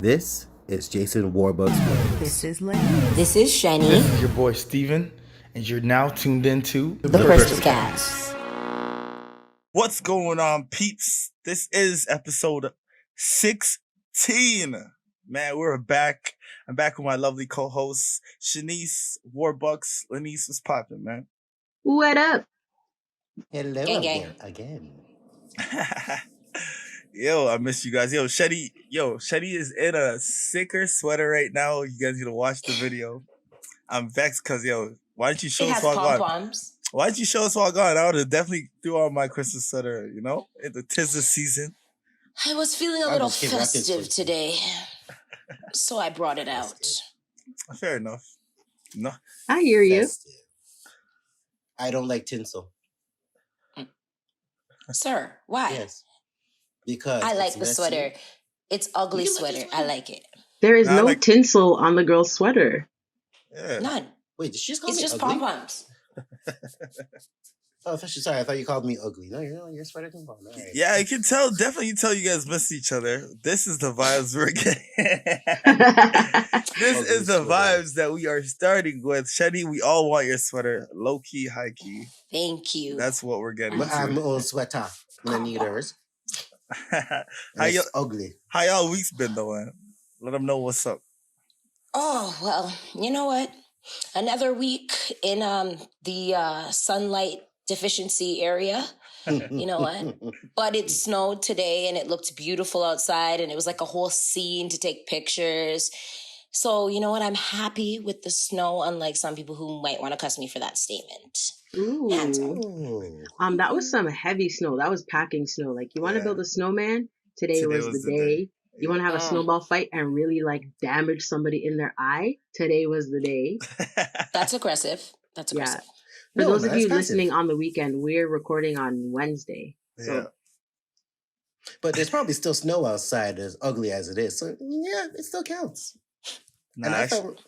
This is Jason Warbucks. This is Lenny. This is Shani. This is your boy Steven, and you're now tuned into The Perspicax. What's going on, peeps? This is episode 16. Man, we're back. I'm back with my lovely co-hosts, Shanice, Warbucks. Lenise, what's poppin', man? What up? Hello again. Yo, I miss you guys. Yo, Shetty is in a sicker sweater right now. You guys gonna watch the video. I'm vexed because, why didn't you show us while gone? Why didn't you show us while gone? I would have definitely threw on my Christmas sweater, Tis the season. I was feeling a little festive today, so I brought it out. Fair enough. No, I hear you. Festive. I don't like tinsel. Sir, why? Yes. Because I like it's the messy. sweater. It's ugly You like sweater. the I like it. There is no like- tinsel on the girl's sweater. yeah. None. Wait, did she just call It's me just ugly? pom-poms. Oh, sorry. I thought you called me ugly. No, your sweater can pom. Right. Yeah, I can tell. Definitely tell you guys miss each other. This is the vibes we're getting. This Ugly is the sweater. vibes that we are starting with. Shetty, we all want your sweater. Low key, high key. Thank you. That's what we're getting But I have to. my own sweater when I need hers. how, And y- it's ugly. how y'all weeks been though, man? Let them know what's up. Oh, well, you know what? Another week in the sunlight deficiency area. You know what? But it snowed today and it looked beautiful outside and it was like a whole scene to take pictures. So, you know what? I'm happy with the snow, unlike some people who might want to cuss me for that statement. Ooh. Oh. That was some heavy snow. That was packing snow. Like, you want to Yeah. build a snowman? Today was the day. You want to have a snowball fight and really damage somebody in their eye? Today was the day. That's aggressive. That's Yeah. aggressive. For No, those man, of you that's passive. listening on the weekend, we're recording on Wednesday. So Yeah. But there's probably still snow outside, as ugly as it is. So yeah, it still counts. Nah, And I actually, thought,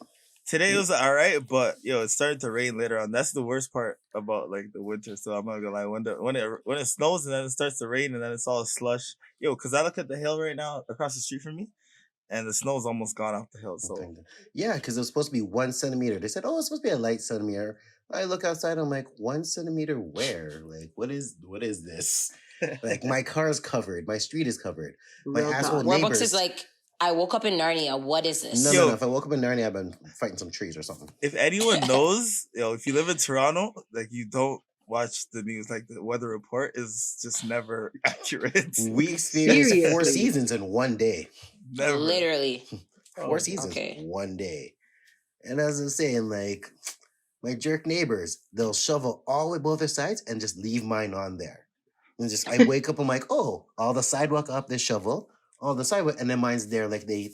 today was all right, but it started to rain later on. That's the worst part about like the winter. So I'm not gonna lie. When it snows and then it starts to rain and then it's all slush. Because I look at the hill right now across the street from me, and the snow's almost gone off the hill. So yeah, because it was supposed to be 1 centimeter. They said, oh, it's supposed to be a light centimeter. I look outside, I'm like, 1 centimeter where? Like, what is this? Like, my car's covered. My street is covered. My real asshole talk. neighbors. Warbucks is like, I woke up in Narnia. What is this? No. If I woke up in Narnia, I've been fighting some trees or something. if anyone knows, if you live in Toronto, like you don't watch the news, like the weather report is just never accurate. We experienced 4 Seriously. seasons in one day. Never. Literally. 4 seasons okay. one day. And as I was saying, like, my jerk neighbors, they'll shovel all the way both their sides and just leave mine on there. And just I wake up, I'm like, oh, all the sidewalk up, they shovel, all the sidewalk, and then mine's there. Like they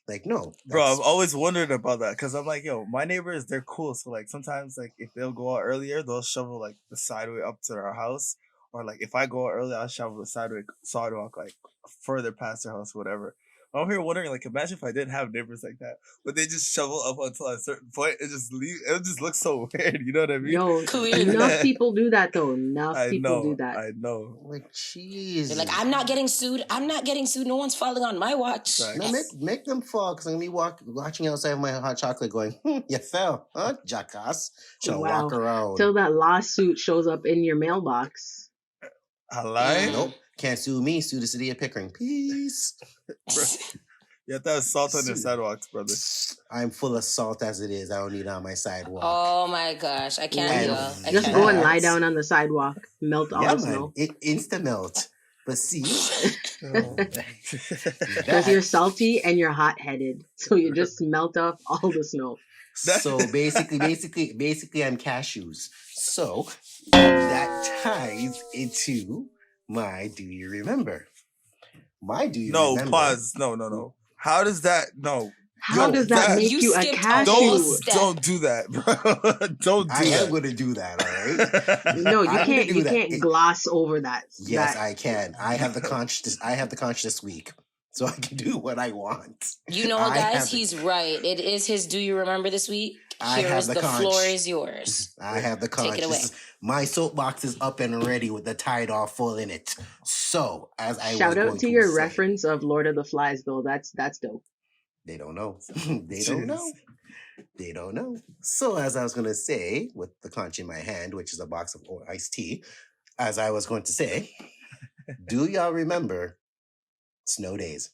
like no, Bro, that's- I've always wondered about that because I'm like, my neighbors, they're cool. So like sometimes like if they'll go out earlier, they'll shovel like the sideway up to our house, or like if I go out early, I'll shovel the sidewalk like further past their house, whatever. I'm here wondering, like, imagine if I didn't have neighbors like that, but they just shovel up until a certain point and just leave. It would just look so weird. You know what I mean? Yo, Clearly. enough people do that though. Enough I people know. do that. I know. like, jeez. They're like, I'm not getting sued. I'm not getting sued. No one's falling on my watch. Right. No, make them fall because I'm gonna be watching outside my hot chocolate, going, you fell, huh, jackass? Should Wow. walk around. Till that lawsuit shows up in your mailbox. I lie? Nope, can't sue me. Sue the city of Pickering. Peace. Bro. You have to have salt on your Sue. sidewalks, brother. I'm full of salt as it is. I don't need it on my sidewalk. Oh my gosh. I can't And deal. I Just can't go and deal. lie down on the sidewalk, melt all Yeah, the man. snow. It insta melt. But see, Oh. Because you're salty and you're hot headed. So you just melt off all the snow. so basically, I'm cashews. So that ties into my Do You Remember? My Do You No, Remember? pause. No. How does that? No. How Yo, does that that- make You you a skipped a cashew? whole Don't do that, bro. Don't do I am that. going to do that, all right? No, you I'm gonna can't. do You that. can't gloss over that. Yes, that, I can. I have the conscious week. so I can do what I want. You know what, guys? He's right. It is his Do You Remember this week? The floor is yours. I have the conch. Take it away. My soapbox is up and ready with the tie-off full in it. So, as I shout out to your reference of Lord of the Flies, though. That's dope. They don't know. They don't know. So, as I was going to say, with the conch in my hand, which is a box of iced tea, as I was going to say, do y'all remember snow days?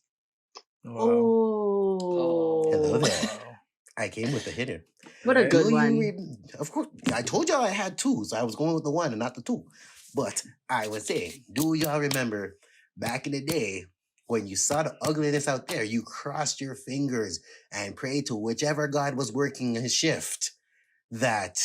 Oh. Hello there. I came with a hitter. What a good one. Of course, I told y'all I had two, so I was going with the one and not the two. But I was saying, do y'all remember back in the day when you saw the ugliness out there, you crossed your fingers and prayed to whichever God was working his shift that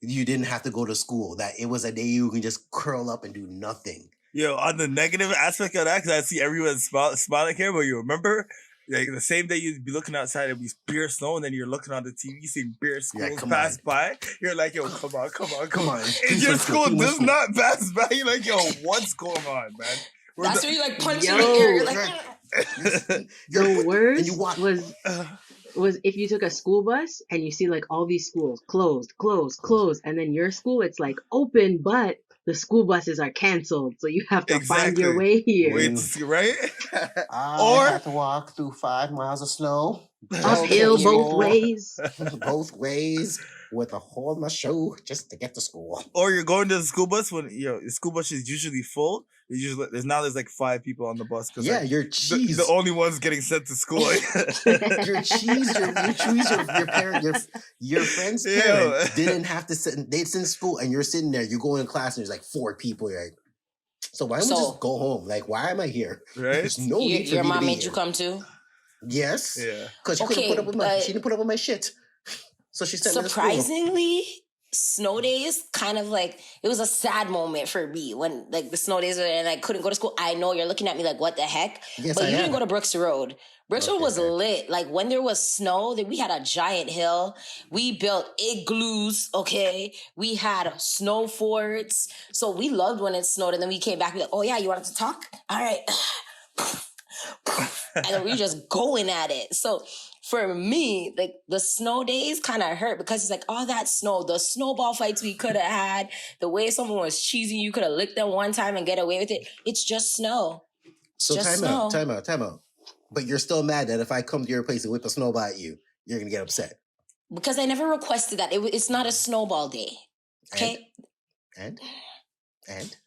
you didn't have to go to school, that it was a day you can just curl up and do nothing. Yo, on the negative aspect of that, because I see everyone smiling here, but you remember, like the same day you'd be looking outside and be bare snow, and then you're looking on the TV, seeing bare schools pass by. You're like, yo, come on. And your school does not pass by. You're like, yo, what's going on, man? That's where you like punch in the air. You're like, the worst was if you took a school bus and you see like all these schools closed, and then your school it's like open, but the school buses are canceled, so you have to find your way here. Right? I have to walk through 5 miles of snow. Uphill both ways. Both ways. With a hole in my shoe just to get to school. Or you're going to the school bus when the school bus is usually full. There's like 5 people on the bus. Yeah, like, your cheese. The only ones getting sent to school. Your friend's parent didn't have to sit. They'd sit in school and you're sitting there. You go in class and there's like 4 people. You're like, so why don't we just go home? Like, why am I here? Right? There's no need for your me mom to be made here. you come too? Yes. Yeah. Because she couldn't put up with she didn't put up with my shit. So she sent surprisingly, snow days kind of like, it was a sad moment for me when like the snow days were and I couldn't go to school. I know you're looking at me like, what the heck? Yes, but you didn't go to Brooks Road. Brooks Road was lit. Like when there was snow, we had a giant hill. We built igloos, okay? We had snow forts. So we loved when it snowed and then we came back and like, oh yeah, you wanted to talk? All right. And then we were just going at it. So for me, like the snow days kind of hurt because it's like all that snow, the snowball fights we could have had, the way someone was cheesing, you could have licked them one time and get away with it. It's just snow. So time out. But you're still mad that if I come to your place and whip a snowball at you, you're going to get upset. Because I never requested that. It's not a snowball day. Okay? And?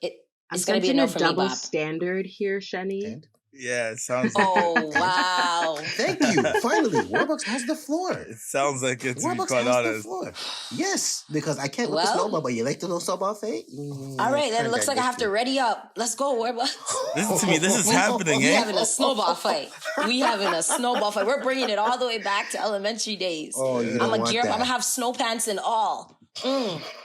It's going to be a no for double me, Bob. standard here, Shani. And? Yeah, it sounds like oh, wow. Thank you. Finally, Warbucks has the floor. It sounds like it's Warbucks has the floor. Yes, because I can't whip the snowball, but you like the little snowball fate? All right, then it looks like I have to ready up. Let's go, Warbucks. Listen to me, this is happening, We're having a snowball fight. We're bringing it all the way back to elementary days. Oh, you I'm going to gear up. I'm going to have snow pants and all.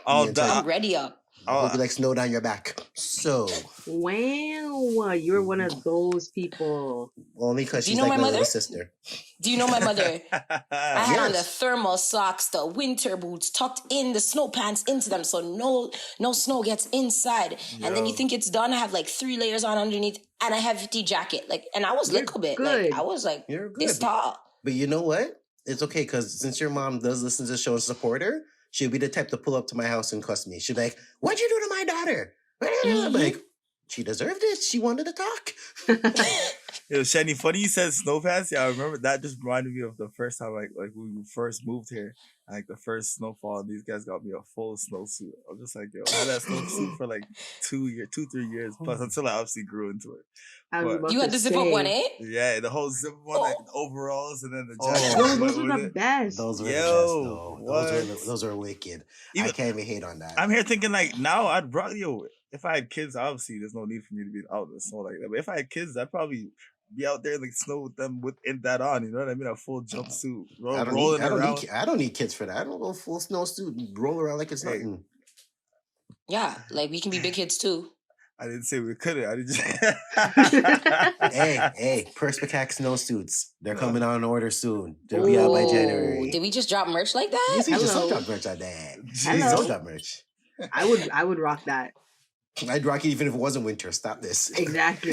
I'm ready up. Hope you like snow down your back. So. Wow, you're one of those people. Only because she's like my little sister. Do you know my mother? I had on the thermal socks, the winter boots, tucked in the snow pants into them so no snow gets inside. Yo. And then you think it's done, I have like 3 layers on underneath and a heavy jacket. Like, and I was a little bit. Like, I was like this tall. But you know what? It's okay because since your mom does listen to the show and support her, she'll be the type to pull up to my house and cuss me. She'll be like, what'd you do to my daughter? I'm like, she deserved it. She wanted to talk. Yo, Shani, funny you said snow pants. Yeah, I remember that just reminded me of the first time like when we first moved here. Like the first snowfall, and these guys got me a full snowsuit. I'm just like, yo, I had that snowsuit for like 3 years plus until I obviously grew into it. You had the zip up one, eh? Yeah, the whole zip one, like the overalls, and then the jacket. Those were the best. Those were the best, though. Those are wicked. I can't even hate on that. I'm here thinking like now I'd probably if I had kids, obviously there's no need for me to be out in the snow like that. But if I had kids, I'd probably be out there in the snow with them in that on. You know what I mean? A full jumpsuit, rolling around. I don't need kids for that. I don't go full snowsuit and roll around like it's nothing. Yeah, like we can be big kids too. I didn't say we couldn't. I didn't. Hey, Perspicax snowsuits. They're coming on order soon. They'll be out by January. Did we just drop merch like that? Yes, we just drop merch on that. Just drop merch. I would rock that. I'd rock it even if it wasn't winter. Stop this. Exactly.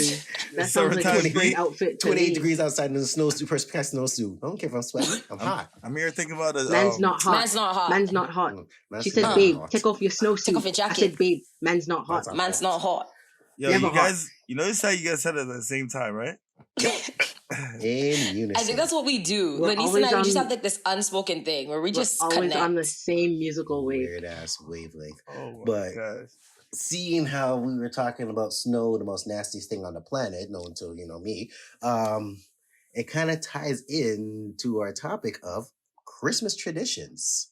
That sounds like Summertime a spring heat. outfit to 28 me. degrees outside in the snowsuit, Perspicax snowsuit. I don't care if I'm sweating. I'm hot. I'm here thinking about a Man's not hot. Man's not hot. Man's not hot. Man's She said, not babe, hot. take off your snowsuit. Take off your I jacket. said, babe, man's not hot. Man's not hot. Yo, Never you hot. guys, you notice how you guys said it at the same time, right? In unison. I think that's what we do. We're Lenise always and I, we just on- have like this unspoken thing where we We're just always connect. on the same musical wave. Weird ass wavelength. Oh my But gosh. seeing how we were talking about snow, the most nastiest thing on the planet, known to me, it kind of ties in to our topic of Christmas traditions.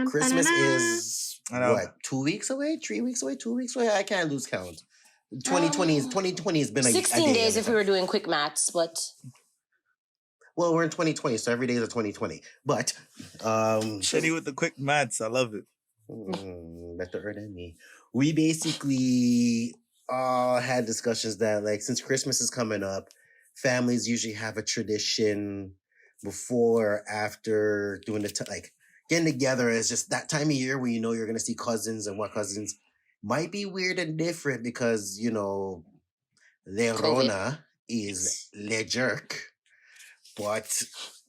Christmas is I know. what, 2 weeks away, 3 weeks away, 2 weeks away? I can't lose count. 2020 has been a 16 day days of if we were doing quick maths, but well, we're in 2020, so every day is a 2020. But Shitty with the quick maths. I love it. better than me. We basically had discussions that, like, since Christmas is coming up, families usually have a tradition before or after doing like getting together. Is just that time of year where you know you're gonna see cousins, and what cousins might be weird and different because Le Rona is le jerk. But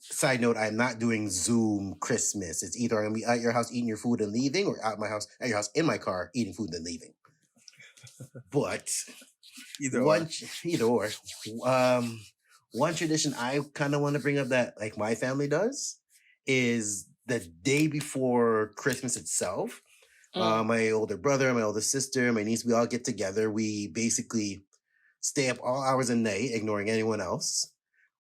side note, I'm not doing Zoom Christmas. It's either I'm gonna be at your house eating your food and leaving, or at my house, at your house in my car eating food and leaving. But Either or. One tradition I kind of want to bring up that like my family does is the day before Christmas itself. My older brother, my older sister, my niece, we all get together. We basically stay up all hours of the night, ignoring anyone else.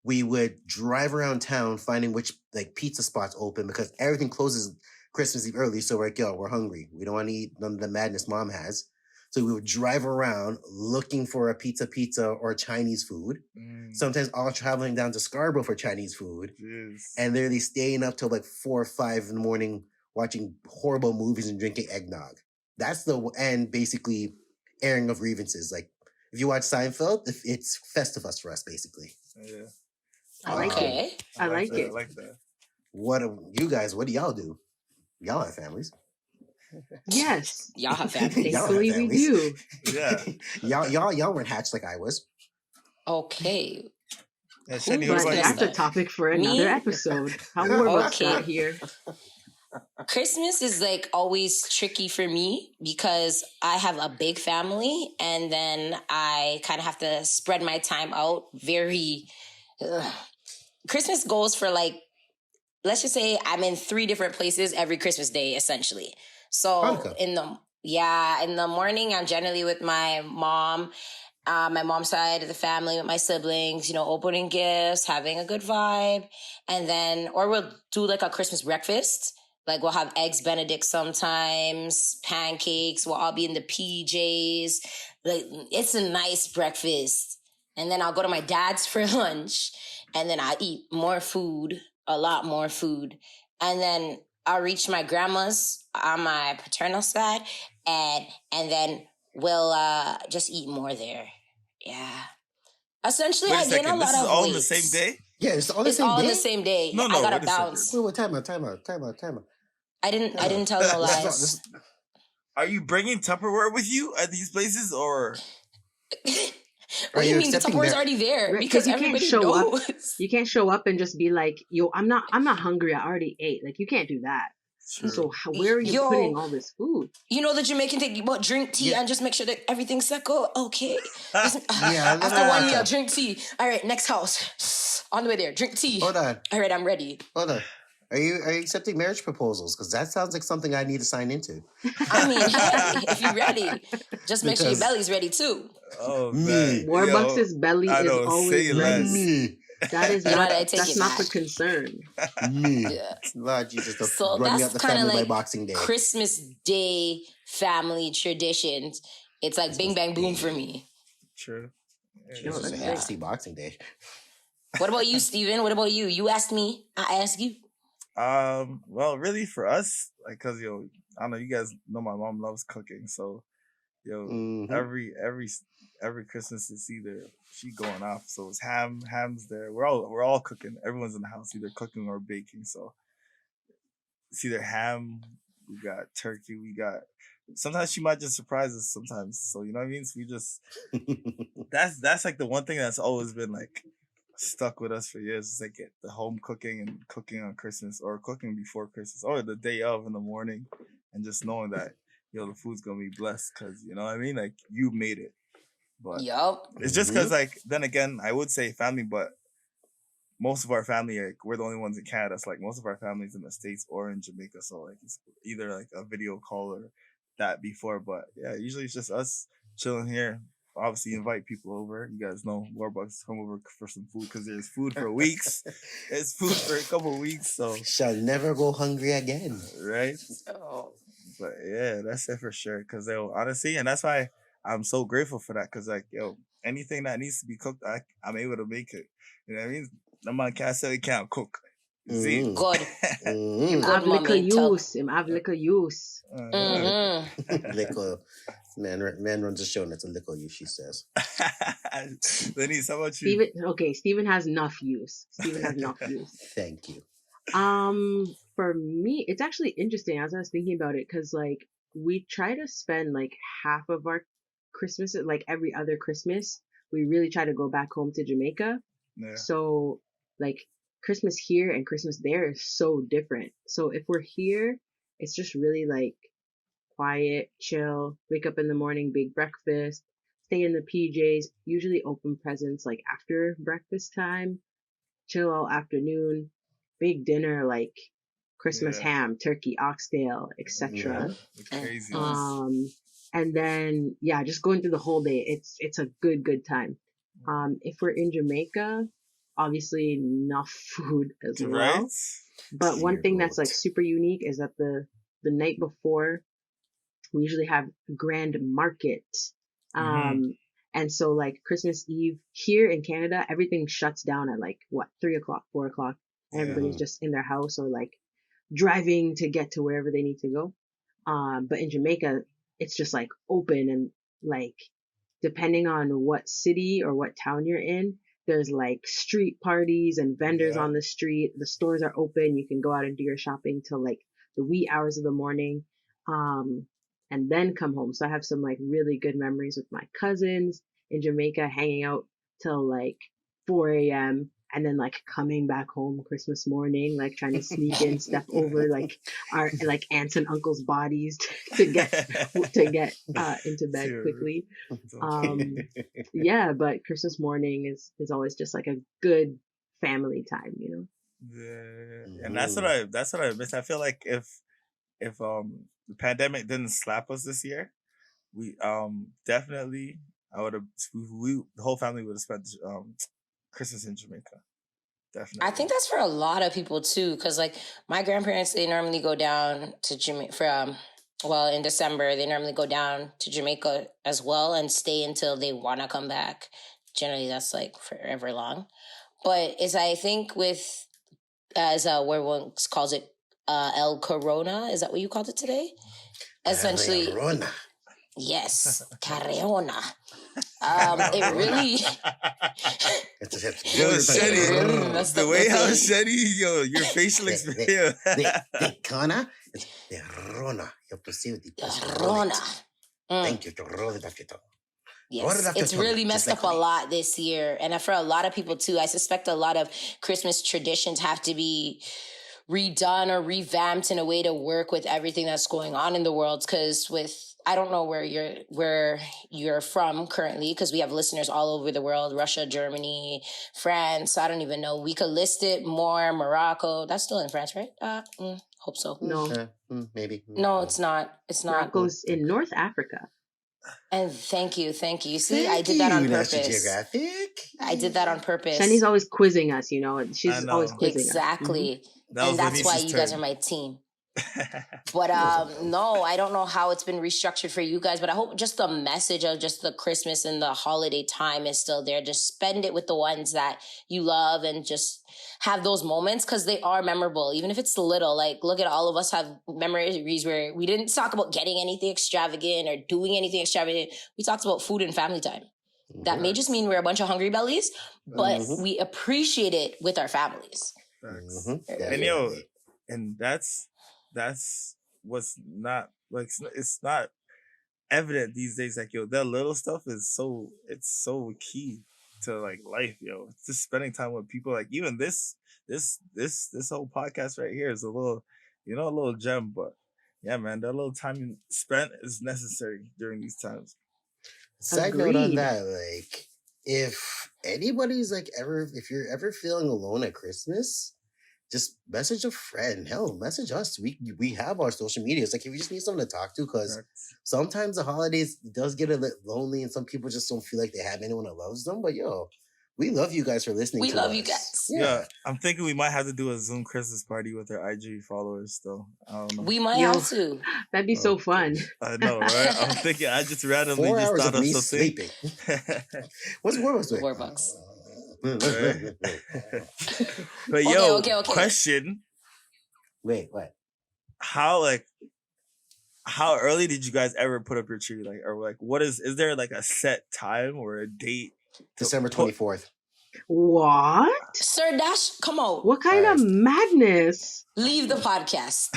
We would drive around town finding which like pizza spots open because everything closes Christmas Eve early. So we're like, yo, we're hungry. We don't want to eat none of the madness mom has. So we would drive around looking for a pizza or Chinese food. Sometimes all traveling down to Scarborough for Chinese food. And literally staying up till like 4 or 5 in the morning watching horrible movies and drinking eggnog. That's and basically airing of grievances. Like if you watch Seinfeld, it's Festivus for us, basically. Yeah. I like it. I like it. I like that. What do y'all do? Y'all have families. Yes. y'all have families. Thankfully we do. Yeah. y'all weren't hatched like I was. Okay. Yeah, Shani, But what about that's you? a topic for another episode. How Warbucks got here. Christmas is like always tricky for me because I have a big family and then I kind of have to spread my time out very. Christmas goes for like, let's just say I'm in 3 different places every Christmas day, essentially. So Hanukkah. in the morning, I'm generally with my mom's side of the family with my siblings, opening gifts, having a good vibe. And then, or we'll do like a Christmas breakfast. Like we'll have eggs Benedict sometimes, pancakes. We'll all be in the PJs. Like it's a nice breakfast. And then I'll go to my dad's for lunch. And then I'll eat more food, a lot more food. And then I'll reach my grandma's on my paternal side. And then we'll just eat more there. Yeah. Essentially, I gain a lot of weight. This is all on the same day? Yeah, it's all the It's same all day. on the same day. No, I gotta wait a second. bounce. Wait, time out. I didn't tell no lies. Are you bringing Tupperware with you at these places, or? What do you mean? The Tupperware's already there Right, because you can't everybody show up. knows. You can't show up and just be like, yo, I'm not hungry. I already ate. Like, you can't do that. True. So where are you putting all this food? You know the Jamaican thing, you drink tea and just make sure that everything's settled. Okay. Yeah, After 1 meal, drink tea. All right, next house. On the way there, drink tea. Hold on. All right, I'm ready. Hold on. Are you accepting marriage proposals? Because that sounds like something I need to sign into. I mean, hey, if you're ready, just make sure your belly's ready too. Oh man, Warbucks' belly is always ready. Me. That is not. I take That's it not back. the concern. Me. Yeah. Lord Jesus, So running that's out the kind of family like by Boxing Day. Christmas Day family traditions. It's like bing bang boom for me. True. Jesus, I hate to see Boxing Day. What about you, Steven? What about you? You asked me, I asked you. Well, really for us, like, cause I don't know, you guys know my mom loves cooking, so every Christmas it's either she going off, so it's ham's there. We're all cooking. Everyone's in the house either cooking or baking, so it's either ham. We got turkey. We got sometimes she might just surprise us sometimes. So you know what I mean? So we just that's like the one thing that's always been like stuck with us for years. It's like the home cooking and cooking on Christmas or cooking before Christmas or the day of in the morning, and just knowing that the food's gonna be blessed because you know what I mean. Like you made it, but Yup. it's just because like then again I would say family, but most of our family, like, we're the only ones in Canada. So like most of our families in the States or in Jamaica. So like it's either like a video call or that before. But yeah, usually it's just us chilling here. Obviously, invite people over. You guys know Warbucks come over for some food because there's food for weeks. There's food for a couple of weeks. So shall never go hungry again. right. Oh. But yeah, that's it for sure. Because honestly, and that's why I'm so grateful for that. Because like anything that needs to be cooked, I'm able to make it. You know what I mean? The man can't say he can't cook. See? Good. Him Good, have little mommy. Tell. use. Him have little use. Little man runs a show and it's a little you, she says. Denise, how about you? Steven has enough use. Steven has enough use. Thank you. For me, it's actually interesting as I was thinking about it, because like we try to spend like half of our Christmas, like every other Christmas, we really try to go back home to Jamaica. Yeah. So like Christmas here and Christmas there is so different. So if we're here, it's just really like quiet, chill, wake up in the morning, big breakfast, stay in the PJs, usually open presents like after breakfast time, chill all afternoon, big dinner like Christmas ham, turkey, oxtail, etc. Crazy. And then just going through the whole day, it's a good time. If we're in Jamaica, obviously enough food as well. Right? But one thing that's like super unique is that the night before we usually have grand market. And so like Christmas Eve here in Canada, everything shuts down at like 3:00, 4:00. Everybody's just in their house or like driving to get to wherever they need to go. But in Jamaica, it's just like open, and like depending on what city or what town you're in, there's like street parties and vendors on the street. The stores are open. You can go out and do your shopping till like the wee hours of the morning. And then come home. So I have some like really good memories with my cousins in Jamaica, hanging out till like 4 a.m. and then like coming back home Christmas morning, like trying to sneak in, step over like our like aunts and uncles' bodies to get into bed quickly. But Christmas morning is always just like a good family time, you know. Yeah, and that's what I miss. I feel like if the pandemic didn't slap us this year, we definitely I would have the whole family would have spent Christmas in Jamaica. Definitely. I think that's for a lot of people too, because like my grandparents, they normally go down to Jamaica for in December they normally go down to Jamaica as well and stay until they want to come back. Generally, that's like forever long. But I think with as Warbucks calls it El Corona, is that what you called it today? Essentially, Corona. Yes, Carreona. It really. Yo, Shetty, the way how Shetty, your facial expression. The Kana, it's the Rona. You have to see with the Rona. Thank you to roll it after tongue. Yes, it's really messed up a lot this year. And for a lot of people too, I suspect a lot of Christmas traditions have to be redone or revamped in a way to work with everything that's going on in the world. Because I don't know where you're from currently, because we have listeners all over the world, Russia, Germany, France. I don't even know. We could list it more. Morocco. That's still in France, right? Hope so. No. Maybe. No, it's not. It's not. Morocco's in North Africa. And thank you. See, I did that on purpose. Geographic. I did that on purpose. Shani's always quizzing us, you know. She's always quizzing exactly. us. And that's why you guys are my team. But no, I don't know how it's been restructured for you guys, but I hope just the message of just the Christmas and the holiday time is still there. Just spend it with the ones that you love and just have those moments, because they are memorable, even if it's little. Like, look at all of us have memories where we didn't talk about getting anything extravagant or doing anything extravagant. We talked about food and family time. That may just mean we're a bunch of hungry bellies, but we appreciate it with our families. And and that's what's not like, it's not evident these days. Like, yo, that little stuff is it's so key to like life, yo. It's just spending time with people. Like even this whole podcast right here is a little, a little gem. But yeah, man, that little time spent is necessary during these times. Side note on Agreed. that, like, if anybody's like if you're ever feeling alone at Christmas, just message a friend. Hell, message us. We have our social medias. Like, if you just need someone to talk to, because sometimes the holidays does get a little lonely, and some people just don't feel like they have anyone that loves them. But yo, we love you guys for listening. We to love us. you guys. Yeah, I'm thinking we might have to do a Zoom Christmas party with our IG followers. Though I don't know. We might have to. That'd be so fun. I know, right? I'm thinking. I just randomly 4 just hours thought of of me something. sleeping. What's Warbucks doing? Warbucks. But Okay. Question. Wait, what? How early did you guys ever put up your tree? Like, or like, is there like a set time or a date? December 24th. What? Sir Dash, come on. What kind of madness? Leave the podcast.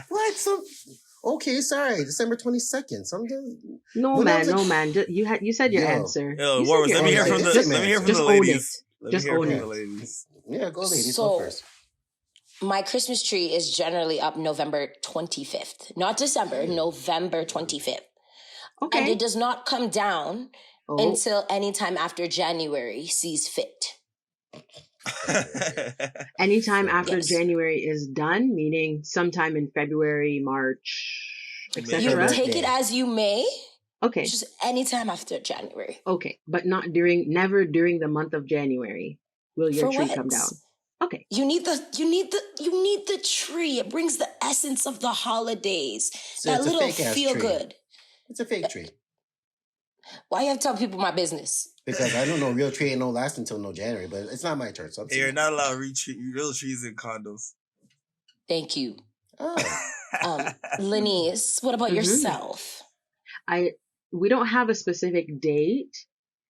What? Okay, sorry. December 22nd. No man. You said your answer. Yo, You Warbucks, said let me your hear answer. from the Just own ladies. it. Just own it. Yeah, go ladies. So- Go first. My Christmas tree is generally up November 25th. Not December, November 25th. Okay. And it does not come down until anytime after January sees fit. Anytime after Yes. January is done, meaning sometime in February, March, You etc. take it as you may. Okay. Just anytime after January. Okay, but never during the month of January will your For tree what? come down. Okay. You need the tree. It brings the essence of the holidays. So that it's a little fake-ass feel tree. good. It's a fake tree. Why you have to tell people my business? Because I don't know, real tree ain't no last until no January, but it's not my turn. So You're not allowed to real trees in condos. Thank you. Oh. Lenise, what about Mhm. yourself? We don't have a specific date.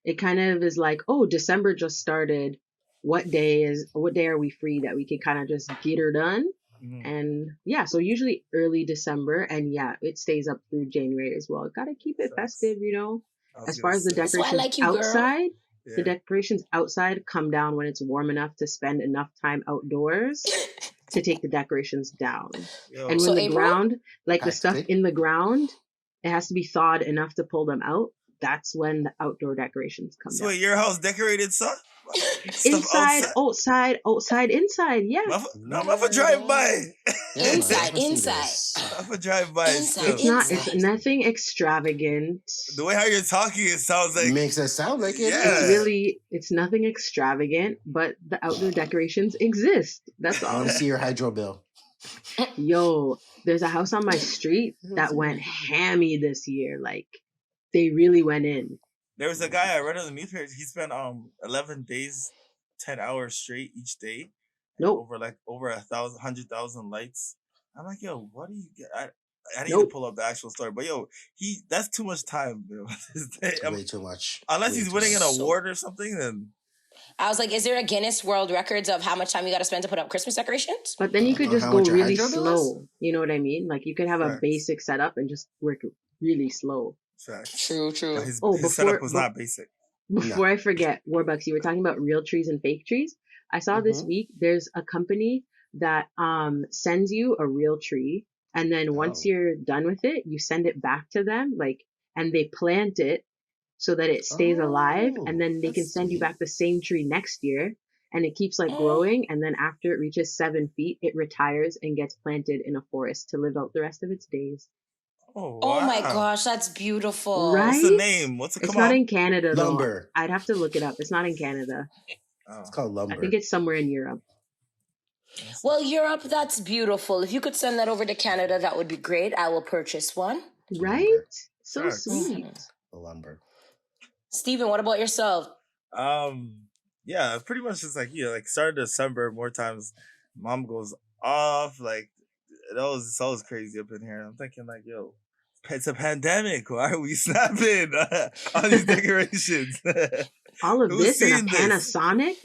It kind of is like, oh, December just started. What day are we free that we can kind of just get her done? Mhm. And yeah, so usually early December, and yeah, it stays up through January as well. Gotta keep it festive, As far as the That's why I decorations like you, girl. outside, Yeah. the decorations outside come down when it's warm enough to spend enough time outdoors to take the decorations down. Yo, And So when the April? ground, like the stuff Practically. in the ground, it has to be thawed enough to pull them out. That's when the outdoor decorations come so down. wait, your house decorated, son? Inside, outside, inside. Yeah. I'm gonna drive by. Yeah, Inside, man, I see inside. this. I'm gonna drive by Inside, still. It's nothing extravagant. The way how you're talking, it sounds like Makes it sound like it. Yeah. It's nothing extravagant, but the outdoor decorations exist. That's I all. want to see your hydro bill. Yo, there's a house on my street that went hammy this year. Like, they really went in. There was a guy I read on the newspaper. He spent 11 days, 10 hours straight each day. Nope. Over 100,000 lights. I'm like, yo, what do you get? I need to Nope. pull up the actual story, but yo, that's too much time, bro. Way too much. Unless Way he's too winning an much. award or something, then I was like, is there a Guinness World Records of how much time you got to spend to put up Christmas decorations? But then you could just How go much your really hydro bill is? slow. You know what I mean? Like, you could have a Facts. basic setup and just work really slow. facts. True. But his Oh, setup was not basic. Before I forget, Warbucks, you were talking about real trees and fake trees. I saw this Mhm. week there's a company that sends you a real tree, and then once Oh. you're done with it, you send it back to them, and they plant it so that it stays alive, and then they can that's send you sweet. back the same tree next year, and it keeps growing, and then after it reaches 7 feet, it retires and gets planted in a forest to live out the rest of its days. Oh, Oh my wow. gosh, that's beautiful. Right? What's the name? What's it It's come not on? in Canada though. Lumber. I'd have to look it up. It's not in Canada. Oh, It's called lumber. I think it's somewhere in Europe. Well, Europe, that's beautiful. If you could send that over to Canada, that would be great. I will purchase one. Right? Lumber. So Facts. sweet. The lumber. Steven, what about yourself? Yeah, pretty much just like start of December. More times, mom goes off. Like it's always crazy up in here. I'm thinking like, yo, it's a pandemic. Why are we snapping on these decorations? All of Who's this in a seen this? Panasonic?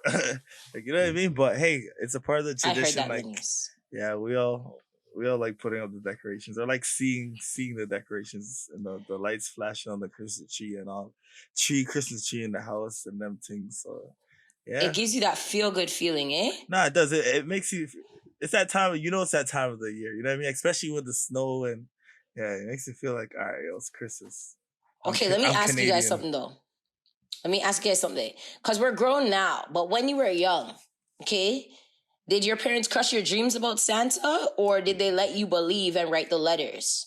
Like, you know what I mean? But hey, it's a part of the I heard tradition. that Like, news. yeah, we all we all like putting up the decorations, or like seeing the decorations and the lights flashing on the Christmas tree and all Christmas tree in the house and them things. So It yeah, gives you that feel good feeling, eh? nah, it does. It makes you. It's that time. It's that time of the year. You know what I mean? Especially with the snow and yeah, it makes you feel like all right, it's Christmas. Okay, let me I'm ask you guys Canadian. something though. Let me ask you guys something. Because we're grown now, but when you were young, okay, did your parents crush your dreams about Santa, or did they let you believe and write the letters?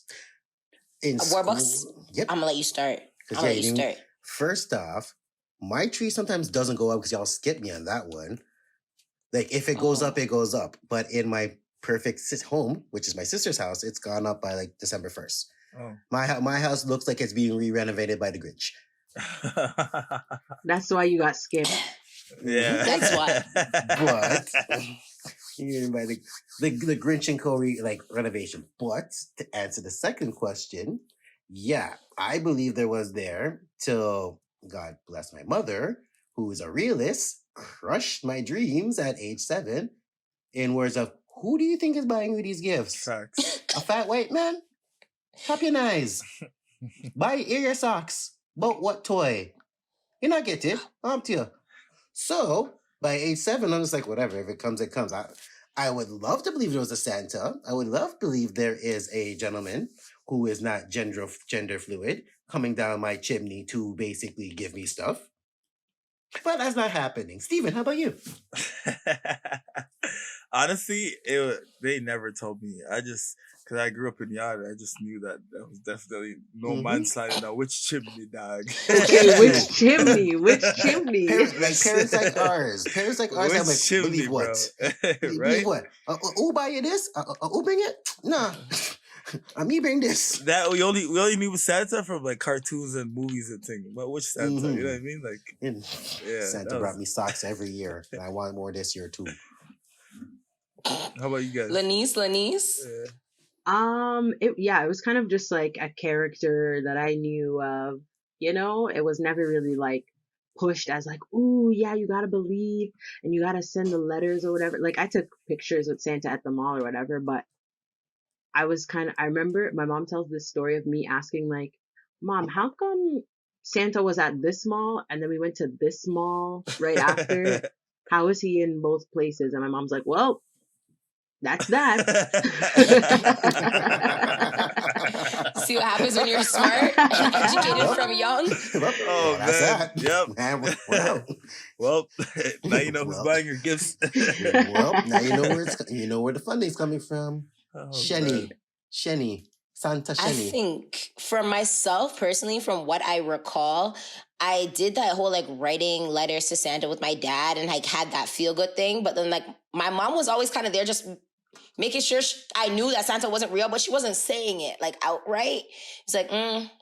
In Warbucks, school, yep. I'm gonna let you start. Because yeah, you start. First off, my tree sometimes doesn't go up because y'all skip me on that one. Like if it goes up, it goes up. But in my perfect home, which is my sister's house, it's gone up by like December 1st. Oh. My house looks like it's being re-renovated by the Grinch. That's why you got skipped. Yeah, that's why. But by the Grinch and Co. renovation. But to answer the second question, yeah, I believe there was there till God bless my mother, who is a realist, crushed my dreams at age 7. In words of, who do you think is buying you these gifts? Facts. A fat white man? Top your eyes. Buy ear socks. But what toy? You not get it. I'm to you. So by age 7, I'm just like, whatever. If it comes, it comes. I would love to believe there was a Santa. I would love to believe there is a gentleman who is not gender fluid coming down my chimney to basically give me stuff. But that's not happening. Steven, how about you? Honestly, they never told me. Because I grew up in yard, I just knew that was definitely no man sliding down which chimney, dog. Okay, which chimney? Which chimney? Parents like ours. Parents like ours have like, chimney, believe what? Right? Believe what? Who buy you this? Who bring it? Nah. Me bring this. That we only knew Santa from like cartoons and movies and things. But which Santa? Mm-hmm. You know what I mean? Like, yeah, Santa brought me socks every year, and I want more this year too. How about you guys? Lanice? Yeah. It was kind of just like a character that I knew of. You know, it was never really like pushed as like, ooh, yeah, you gotta believe and you gotta send the letters or whatever. Like I took pictures with Santa at the mall or whatever, but I remember my mom tells this story of me asking like, Mom, how come Santa was at this mall and then we went to this mall right after? How is he in both places? And my mom's like, well, that's that. See what happens when you're smart and educated from young? Oh, that's that. Yep. Man, well, now you know who's buying your gifts. Well, now you know where the funding's coming from. Oh, Shenny, Santa Shenny. I think for myself personally, from what I recall, I did that whole like writing letters to Santa with my dad and like had that feel good thing. But then like my mom was always kind of there just making sure I knew that Santa wasn't real, but she wasn't saying it like outright. It's like,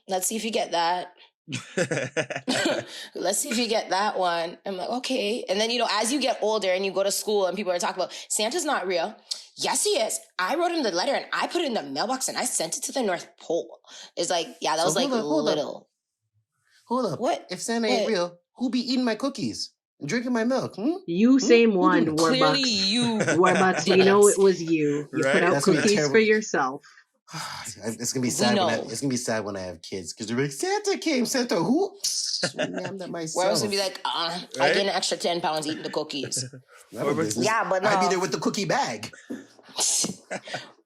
let's see if you get that. Let's see if you get that one. I'm like, okay. And then, as you get older and you go to school and people are talking about Santa's not real. Yes, he is. I wrote him the letter and I put it in the mailbox and I sent it to the North Pole. It's like, yeah, that was like little. Hold up. What? If Santa ain't real, who be eating my cookies and drinking my milk? You same one, Warbucks. Clearly you. Warbucks, we know it was you. You put out cookies for yourself. It's gonna be sad. It's gonna be sad when I have kids because they're like, Santa came. Santa who? I'm not myself. Where I was gonna be like, I get an extra 10 pounds eating the cookies. Yeah, but no. I'd be there with the cookie bag.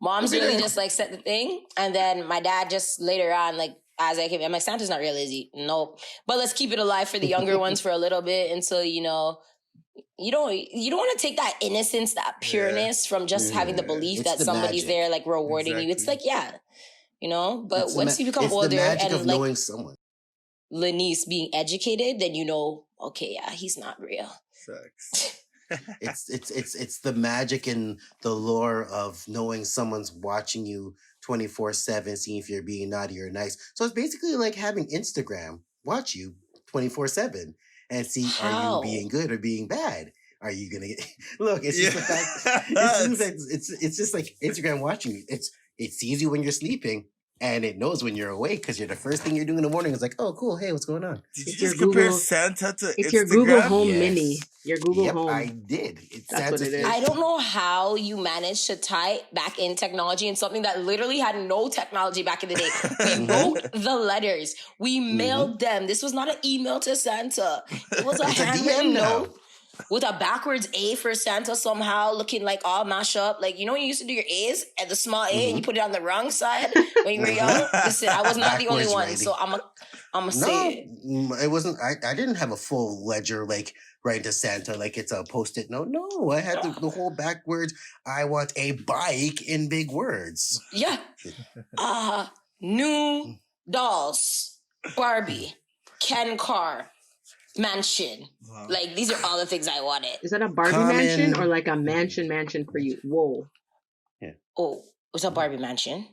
Mom's really just like set the thing, and then my dad just later on, like as I came, I'm like, Santa's not real, is he? Nope. But let's keep it alive for the younger ones for a little bit until you don't want to take that innocence, that pureness from just having the belief that somebody's there like rewarding you. It's like, but once you become older and like knowing someone. Lanice being educated, then okay, yeah, he's not real. Sucks. It's the magic and the lore of knowing someone's watching you 24/7, seeing if you're being naughty or nice. So it's basically like having Instagram watch you 24/7 and see are you being good or being bad. Are you gonna get? Look, it's just the fact. It's just like Instagram watching you. It sees you when you're sleeping and it knows when you're awake because you're the first thing you're doing in the morning is like, oh, cool. Hey, what's going on? Did you It's your just compare Google. Santa to It's Instagram? your Google Home Yes. Mini. Your Google Yep, Home. I did. It's That's what Santa's it is. I don't know how you managed to tie back in technology in something that literally had no technology back in the day. We wrote the letters. We mailed them. This was not an email to Santa. It was a It's a handwritten DM now. note with a backwards A for Santa somehow, looking like all mashed up. Like, you know when you used to do your A's and the small A and you put it on the wrong side when you were young? Listen, I was not the only Backwards one, writing. so I'm say it. No, it wasn't. I didn't have a full ledger like writing to Santa like it's a post-it note. No, I had the whole backwards. I want a bike in big words. Yeah. New dolls, Barbie, Ken car, mansion. Wow. Like, these are all the things I wanted. Is that a Barbie Common- mansion or like a mansion for you? Whoa. Oh, it was a Barbie mansion.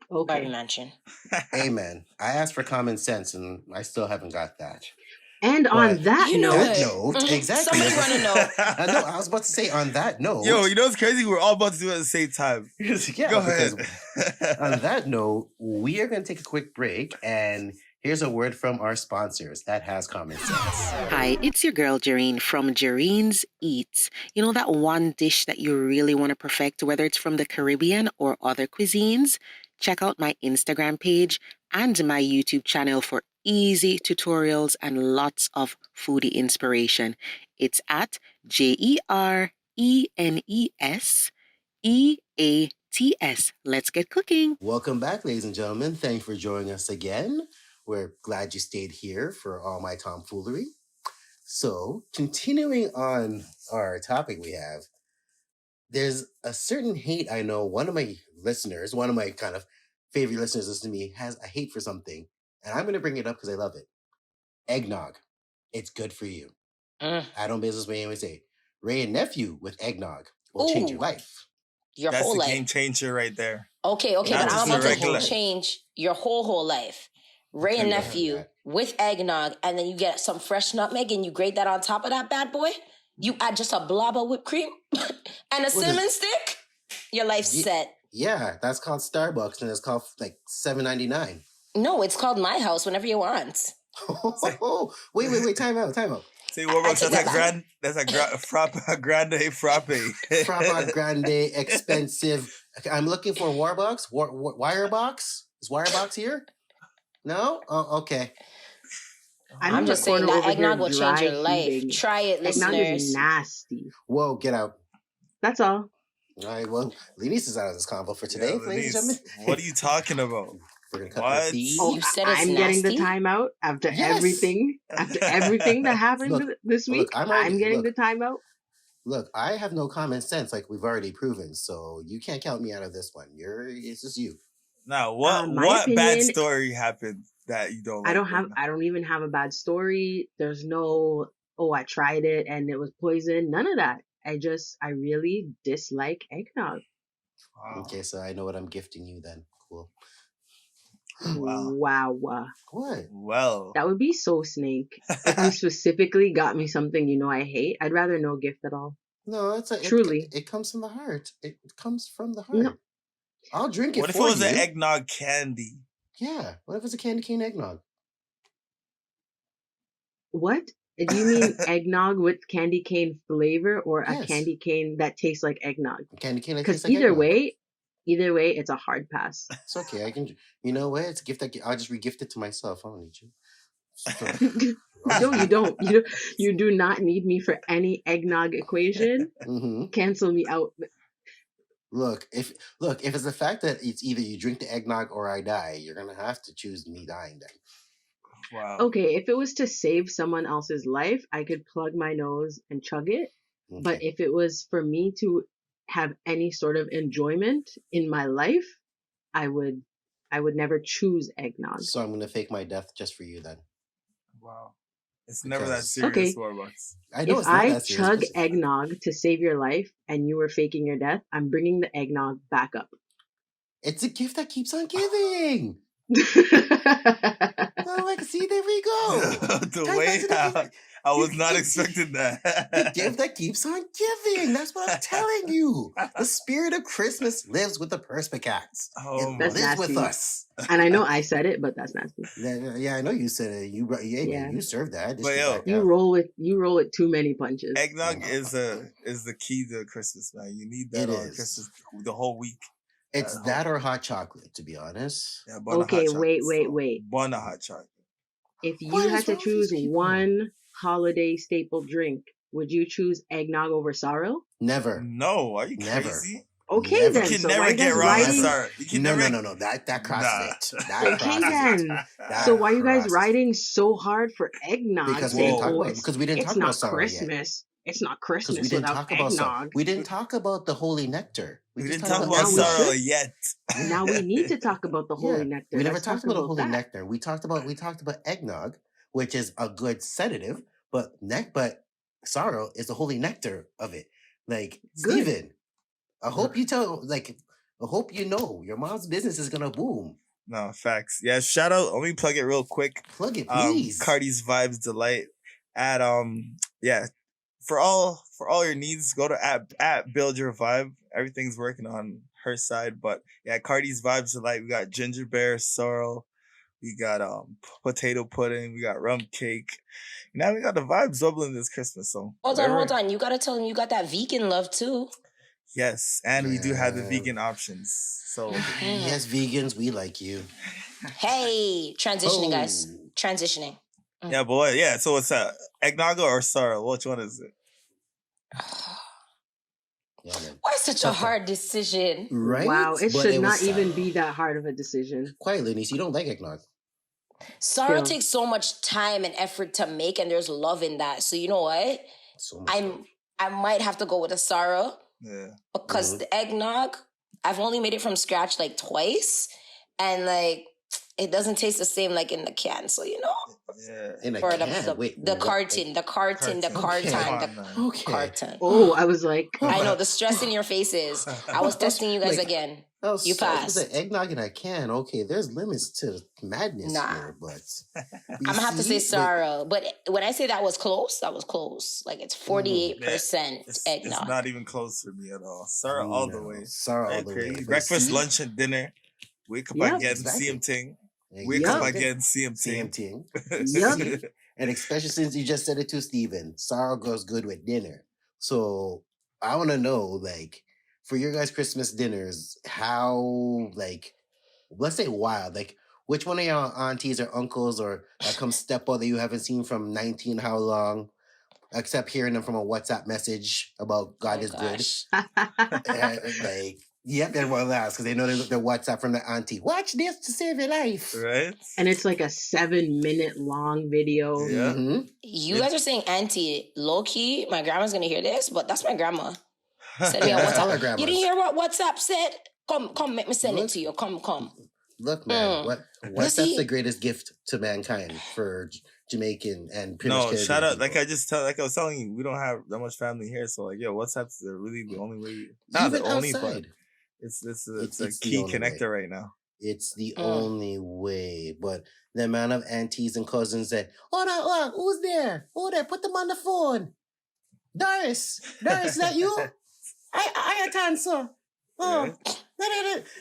Barbie Okay. mansion. Amen. I asked for common sense, and I still haven't got that. And on But that You know note, That what? note, exactly. Somebody want to know. No, I was about to say on that note. Yo, you know what's crazy? We're all about to do it at the same time. Yeah, Go because ahead. on that note, we are going to take a quick break, and here's a word from our sponsors that has common sense. Hi, it's your girl Jareen from Jareen's Eats. You know that one dish that you really want to perfect, whether it's from the Caribbean or other cuisines? Check out my Instagram page and my YouTube channel for easy tutorials and lots of foodie inspiration. It's at JERENESEATS. Let's get cooking. Welcome back, ladies and gentlemen. Thanks for joining us again. We're glad you stayed here for all my tomfoolery. So, continuing on our topic we have, there's a certain hate I know one of my listeners, one of my kind of favorite listeners listen to me, has a hate for something. And I'm going to bring it up because I love it. Eggnog. It's good for you. I don't business with anyone say. Ray and nephew with eggnog will change your Ooh. life. Your That's whole the life. game changer right there. Okay, Not but just I'm the about regular. to change your whole life. Ray and Okay, go ahead, nephew Matt. with eggnog, and then you get some fresh nutmeg and you grate that on top of that bad boy. You add just a blob of whipped cream and a cinnamon stick. Your life's Ye- set. Yeah, that's called Starbucks, and it's called like $7.99. No, it's called My House whenever you want. Wait, time out. See, Warbucks, take that back. that's a grande frappe. Frappa Grande, expensive. Okay, I'm looking for Warbucks. Wirebox? Is Wirebox here? No? Oh, okay. I'm I'm in the just saying corner that over eggnog here will change your dry life. heaving. Try it, Eggnog listeners. is nasty. Whoa, get out. That's all. All right, well, Lenice is out of this convo for today, Yeah, ladies and Lenise, gentlemen. what are you talking about? We're going to cut What? the feed. Oh, You said it's I'm getting the nasty? timeout after Yes. everything. After everything that happened Look, this week, I'm I'm already- getting look. the timeout. Look, I have no common sense like we've already proven, so you can't count me out of this one. It's just you. Now, what My bad opinion- story happened that you don't like? I don't even have a bad story. There's no, oh, I tried it and it was poison. None of that. I really dislike eggnog. Wow. Okay, so I know what I'm gifting you then. Cool. Wow. Wow. What? Well, That would be so snake. If you specifically got me something you know I hate, I'd rather no gift at all. No, Truly. It comes from the heart. It comes from the heart. No. I'll drink it what if it for was you. an eggnog candy? Yeah. What if it's a candy cane eggnog? What? Do you mean eggnog with candy cane flavor or a Yes. candy cane that tastes like eggnog? A candy cane that Because tastes like either eggnog. way, it's a hard pass. It's okay. I can. You know what? It's a gift. I'll just regift it to myself. I don't need you. So, No, you don't. You do not need me for any eggnog equation. mhm. Cancel me out. Look, if it's the fact that it's either you drink the eggnog or I die, you're gonna have to choose me dying then. Wow. Okay, if it was to save someone else's life, I could plug my nose and chug it. But Okay. if it was for me to have any sort of enjoyment in my life, I would never choose eggnog. So I'm gonna fake my death just for you then. Wow. It's never that Because- serious, Okay. Warbucks. I know If it's not I that serious, chug but- eggnog to save your life and you were faking your death, I'm bringing the eggnog back up. It's a gift that keeps on giving. Oh, like, see, there we go. The Ties way back to the how gift. I was not expecting The that. gift that keeps on giving. That's what I'm telling you. The spirit of Christmas lives with the Perspicax. Oh It my That's lives with nasty. us. And I know I said it, but that's nasty. Yeah, I know you said it. Yeah. You served that. I just But go yo, back You out. roll with too many punches. eggnog is the key to Christmas, man. You need that It on is. Christmas the whole week. It's that or hot chocolate, to be honest. Yeah, bun a hot Okay, chocolate. wait. Bun a hot chocolate. If What you is had to wrong with these choose people? one holiday staple drink, would you choose eggnog over sorrel? Never. No, are you Never. crazy? Okay, Never. then. You can So never why you get guys wrong with riding? sorrel. You can No, never. no. That crosses it. That Okay, crosses then. it. So why you guys crosses. riding so hard for eggnog? Because we saying, didn't talk oh, about because we didn't it's talk about not sorrow yet. Christmas. It's not Because Christmas we didn't without talk about sorrow. eggnog. We didn't talk about the holy nectar. We just didn't talked talk Now about we sorrel should. yet. Now we need to talk about the holy Yeah, nectar. we never Let's talked talk about the holy that. nectar. We talked about eggnog, which is a good sedative, but sorrow is the holy nectar of it. Like Good. Steven, I hope you know your mom's business is gonna boom. No, facts. Yeah, shout out. Let me plug it real quick. Plug it, please. Cardi's Vibes Delight at yeah. For all your needs, go to at Build Your Vibe. Everything's working on her side, but yeah, Cardi's Vibes Delight. We got ginger beer, sorrel. We got potato pudding. We got rum cake. Now we got the vibes doubling this Christmas. So Hold on. You gotta tell them you got that vegan love too. yes, and we do have the Yeah. vegan options. So Yes, vegans, we like you. Hey, transitioning, guys. Oh. Transitioning. yeah, boy, yeah. So it's eggnog or sorrel? Which one is it? Yeah, man. Why such a hard decision? Right? Wow, it But should was not even sorrow. be that hard of a decision. Quietly, niece, you don't like eggnog. Sorrow Still. takes so much time and effort to make, and there's love in that. So you know what? So much love. I might have to go with a sorrow Yeah. because the eggnog, I've only made it from scratch like twice, and like it doesn't taste the same like in the can. So you know, Yeah. In a or can. Wait, the what? carton. Okay. Carton. Oh, I was like, I know the stress in your faces. I was testing you guys Like, again. Oh, You so passed. the eggnog in a can. Okay, there's limits to madness Nah. here, but I'm gonna have to say sorrow, but when I say that was close. Like it's 48% It's eggnog. not even close for me at all. Sorrel all the way. Sorrow all Right, the crazy. way. But Breakfast, see? lunch, and dinner. Wake up Yep. again, Exactly. CM ting. Yeah, Wake you up got it. again, CM ting. Same thing. Yep. And especially since you just said it to Steven, sorrow goes good with dinner. So I want to know, like, for your guys' Christmas dinners, how, like, let's say wild, like, which one of your aunties or uncles or that come step out that you haven't seen from 19 how long, except hearing them from a WhatsApp message about God is good. Like, yep, everyone laughs because they know their WhatsApp from the auntie. Watch this to save your life. Right? And it's like a 7-minute long video. Yeah. Mm-hmm. You guys are saying auntie. Low key, my grandma's gonna hear this, but that's my grandma. Send me a That's all our WhatsApp. grandmas. You didn't hear what WhatsApp said? Come, make me send Look. it to you. Come. Look, man, WhatsApp's see? the greatest gift to mankind for Jamaican and pretty much No, Caribbean shout out. people. Like I was telling you, we don't have that much family here. So like, yo, WhatsApp's really the only way. Not Even the only, outside. but it's It's a the key only connector way. right now. It's the only way. But the amount of aunties and cousins that, who's there? Oh, there, put them on the phone. Doris, is that you? I can't, sir. Oh.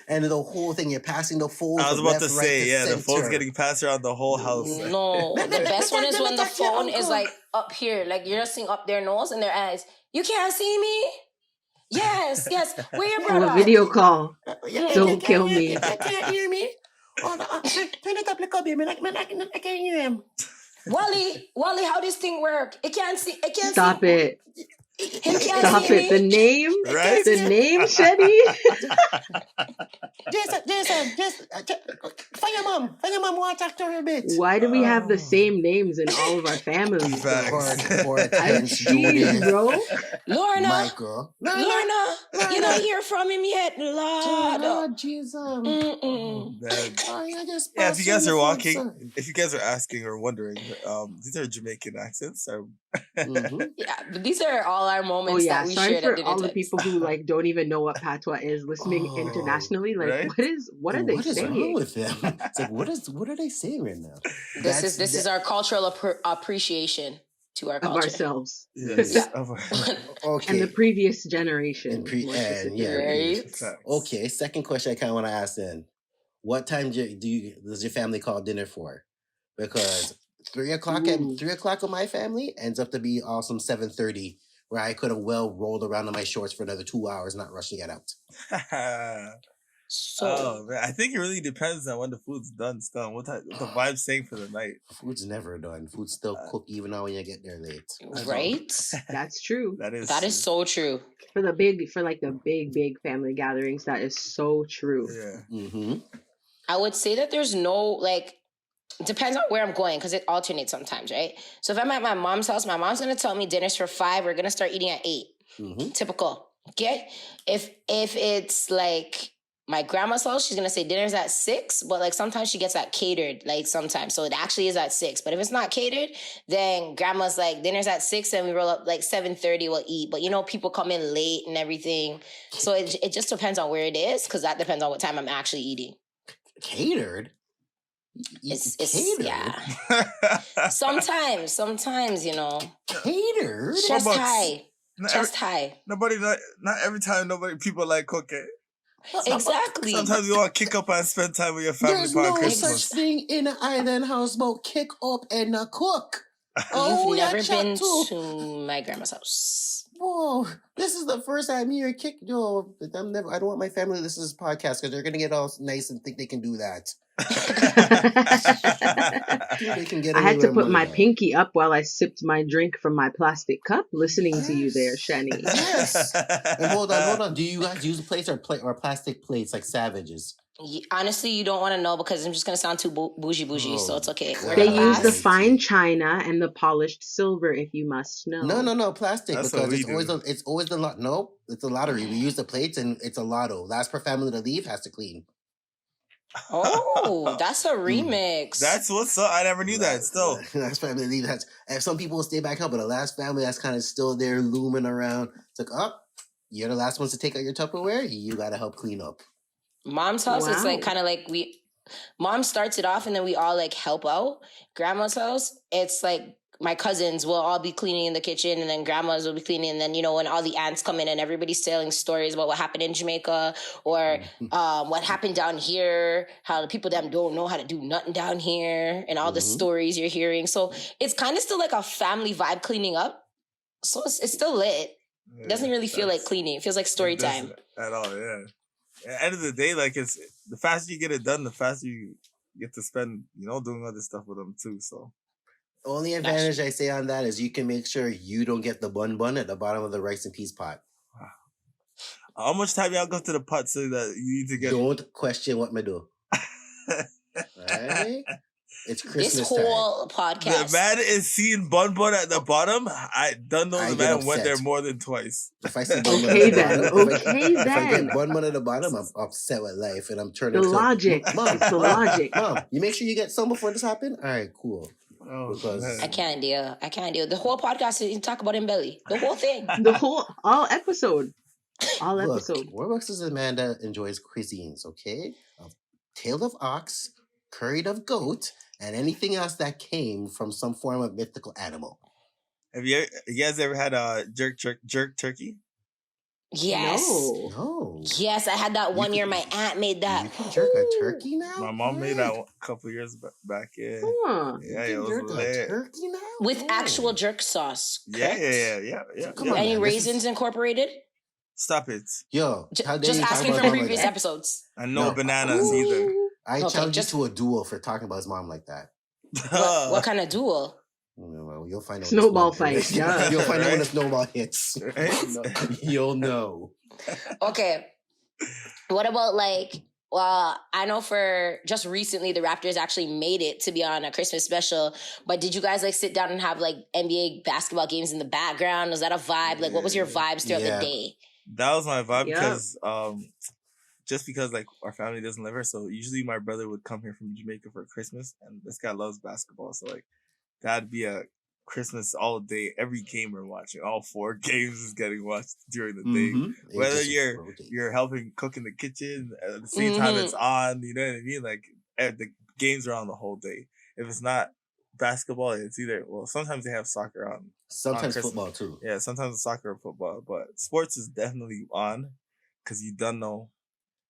And the whole thing, you're passing the phone. I was from about to left, right say, yeah, the phone's center. getting passed around the whole house. No, the best one is when the That's your phone is uncle. like up here, like you're just seeing up their nose and their eyes. You can't see me. Yes. Where your On brother? a video call. You Don't can't kill hear- me. You can't hear me. Turn it up like a baby. I can't hear him. Wally, how this thing work? It can't see. Stop it. Him can't Stop see it. The me. name? Right? The name, Shetty? Jason, just find your mom. Want to talk to her a bit. Why do we have the same names in all of our families? Facts. I'm cheese, bro. Lorna, Michael. Lorna, you don't hear from him yet, Lord. Lord Jesus. Mm-mm. Man. Yeah, If you guys are walking, if you guys are asking or wondering, these are Jamaican accents. Yeah, but these are all our Oh moments yeah, that we sorry shared at for dinner all the times. people who like don't even know what patois is listening Oh, internationally. Like, right? what are they What is wrong saying? with them? It's like, what are they saying right now? This is our cultural appreciation. to our of culture. ourselves. Yes. Yeah. Okay. And the previous generation. And more specifically. Right? Okay, second question I kind of want to ask then. What time does your family call dinner for? Because 3 o'clock Ooh. 3 o'clock with my family ends up to be awesome 7:30, where I could have well rolled around in my shorts for another 2 hours, not rushing it out. So Oh man, I think it really depends on when the food's done. Still, what the vibe's saying for the night. Food's never done. Food's still cooked even now when you get there late. right? That's true. That is so true. For the big family gatherings, that is so true. Yeah. Mm-hmm. I would say that there's no like, depends on where I'm going because it alternates sometimes, right? So if I'm at my mom's house, my mom's gonna tell me dinner's for 5. We're gonna start eating at 8. Mm-hmm. Typical. Okay. If it's like my grandma's house, she's gonna say dinner's at 6, but like sometimes she gets that catered, like sometimes. So it actually is at 6. But if it's not catered, then grandma's like dinner's at 6 and we roll up like 7:30, we'll eat. But people come in late and everything. So it just depends on where it is, because that depends on what time I'm actually eating. Catered? It's catered? yeah. Sometimes, Catered? Chest Warbucks. high. Chest high. Not every time people like cooking. Exactly. Sometimes you want to kick up and spend time with your family There's for no Christmas. such thing in an island house about kick up and not cook. You've never been to my grandma's house. Whoa, this is the first time you hear kick. Yo, I don't want my family to listen to this podcast because they're gonna get all nice and think they can do that. They can get I away had to with put my murder. pinky up while I sipped my drink from my plastic cup, listening to you there, Shani. Yes. And hold on. Do you guys use plates or plastic plates like savages? Honestly, you don't want to know because I'm just going to sound too bougie, so it's okay. They use the fine china and the polished silver, if you must know. No, plastic. That's because what we it's always the lot. No, it's a lottery. We use the plates and it's a lotto. Last per family to leave has to clean. Oh, that's a remix. That's what's up. I never knew that. Still, last family to leave. And some people will stay back home, but the last family that's kind of still there looming around. It's like, you're the last ones to take out your Tupperware. You got to help clean up. Mom's house, it's like kind of like mom starts it off and then we all like help out. Grandma's house, it's like my cousins will all be cleaning in the kitchen and then grandmas will be cleaning. And then, when all the aunts come in and everybody's telling stories about what happened in Jamaica or what happened down here, how the people them don't know how to do nothing down here and all the stories you're hearing. So it's kind of still like a family vibe cleaning up. So it's still lit. It doesn't really feel like cleaning. It feels like story time. At all, yeah. At the end of the day, like it's the faster you get it done, the faster you get to spend, doing other stuff with them too. So only advantage I say on that is you can make sure you don't get the bun at the bottom of the rice and peas pot. Wow. How much time y'all go to the pot so that you need to get? Don't question what me do. Right? It's Christmas this whole podcast. The man is seeing bun at the bottom. I don't know the man went there more than twice. If I see bun at the bottom, if I get bun at the bottom, I'm upset with life and I'm turning the logic. Mom, it's the logic. Mom, you make sure you get some before this happen? All right, cool. I can't deal. The whole podcast is you talk about him belly. The whole thing. All episode. Warbucks is a man that enjoys cuisines, okay? Tail of ox, curried of goat, and anything else that came from some form of mythical animal. Have you guys ever had a jerk turkey? Yes. No. Yes, I had that one year. My aunt made that. You can jerk a turkey now? My mom made that a couple years back. Yeah. Huh. Yeah, it was jerk a turkey now? With actual jerk sauce. Correct? Yeah. Come on, any raisins incorporated? Stop it. Yo. Just asking from previous episodes. And no bananas either. I challenge you to a duel for talking about his mom like that. What kind of duel? Well, you'll find out. Snowball fight. Yeah. You'll find out when the snowball hits. You'll know. Okay. What about I know for just recently the Raptors actually made it to be on a Christmas special, but did you guys sit down and have NBA basketball games in the background? Was that a vibe? What was your vibes throughout the day? That was my vibe because just because our family doesn't live here, so usually my brother would come here from Jamaica for Christmas, and this guy loves basketball, so that'd be a Christmas all day. Every game we're watching, all 4 games is getting watched during the day. Whether you're helping cook in the kitchen at the same time it's on, you know what I mean? The games are on the whole day. If it's not basketball. It's either sometimes they have soccer on. Sometimes Christmas. football too. Yeah, sometimes soccer or football, but sports is definitely on because you don't know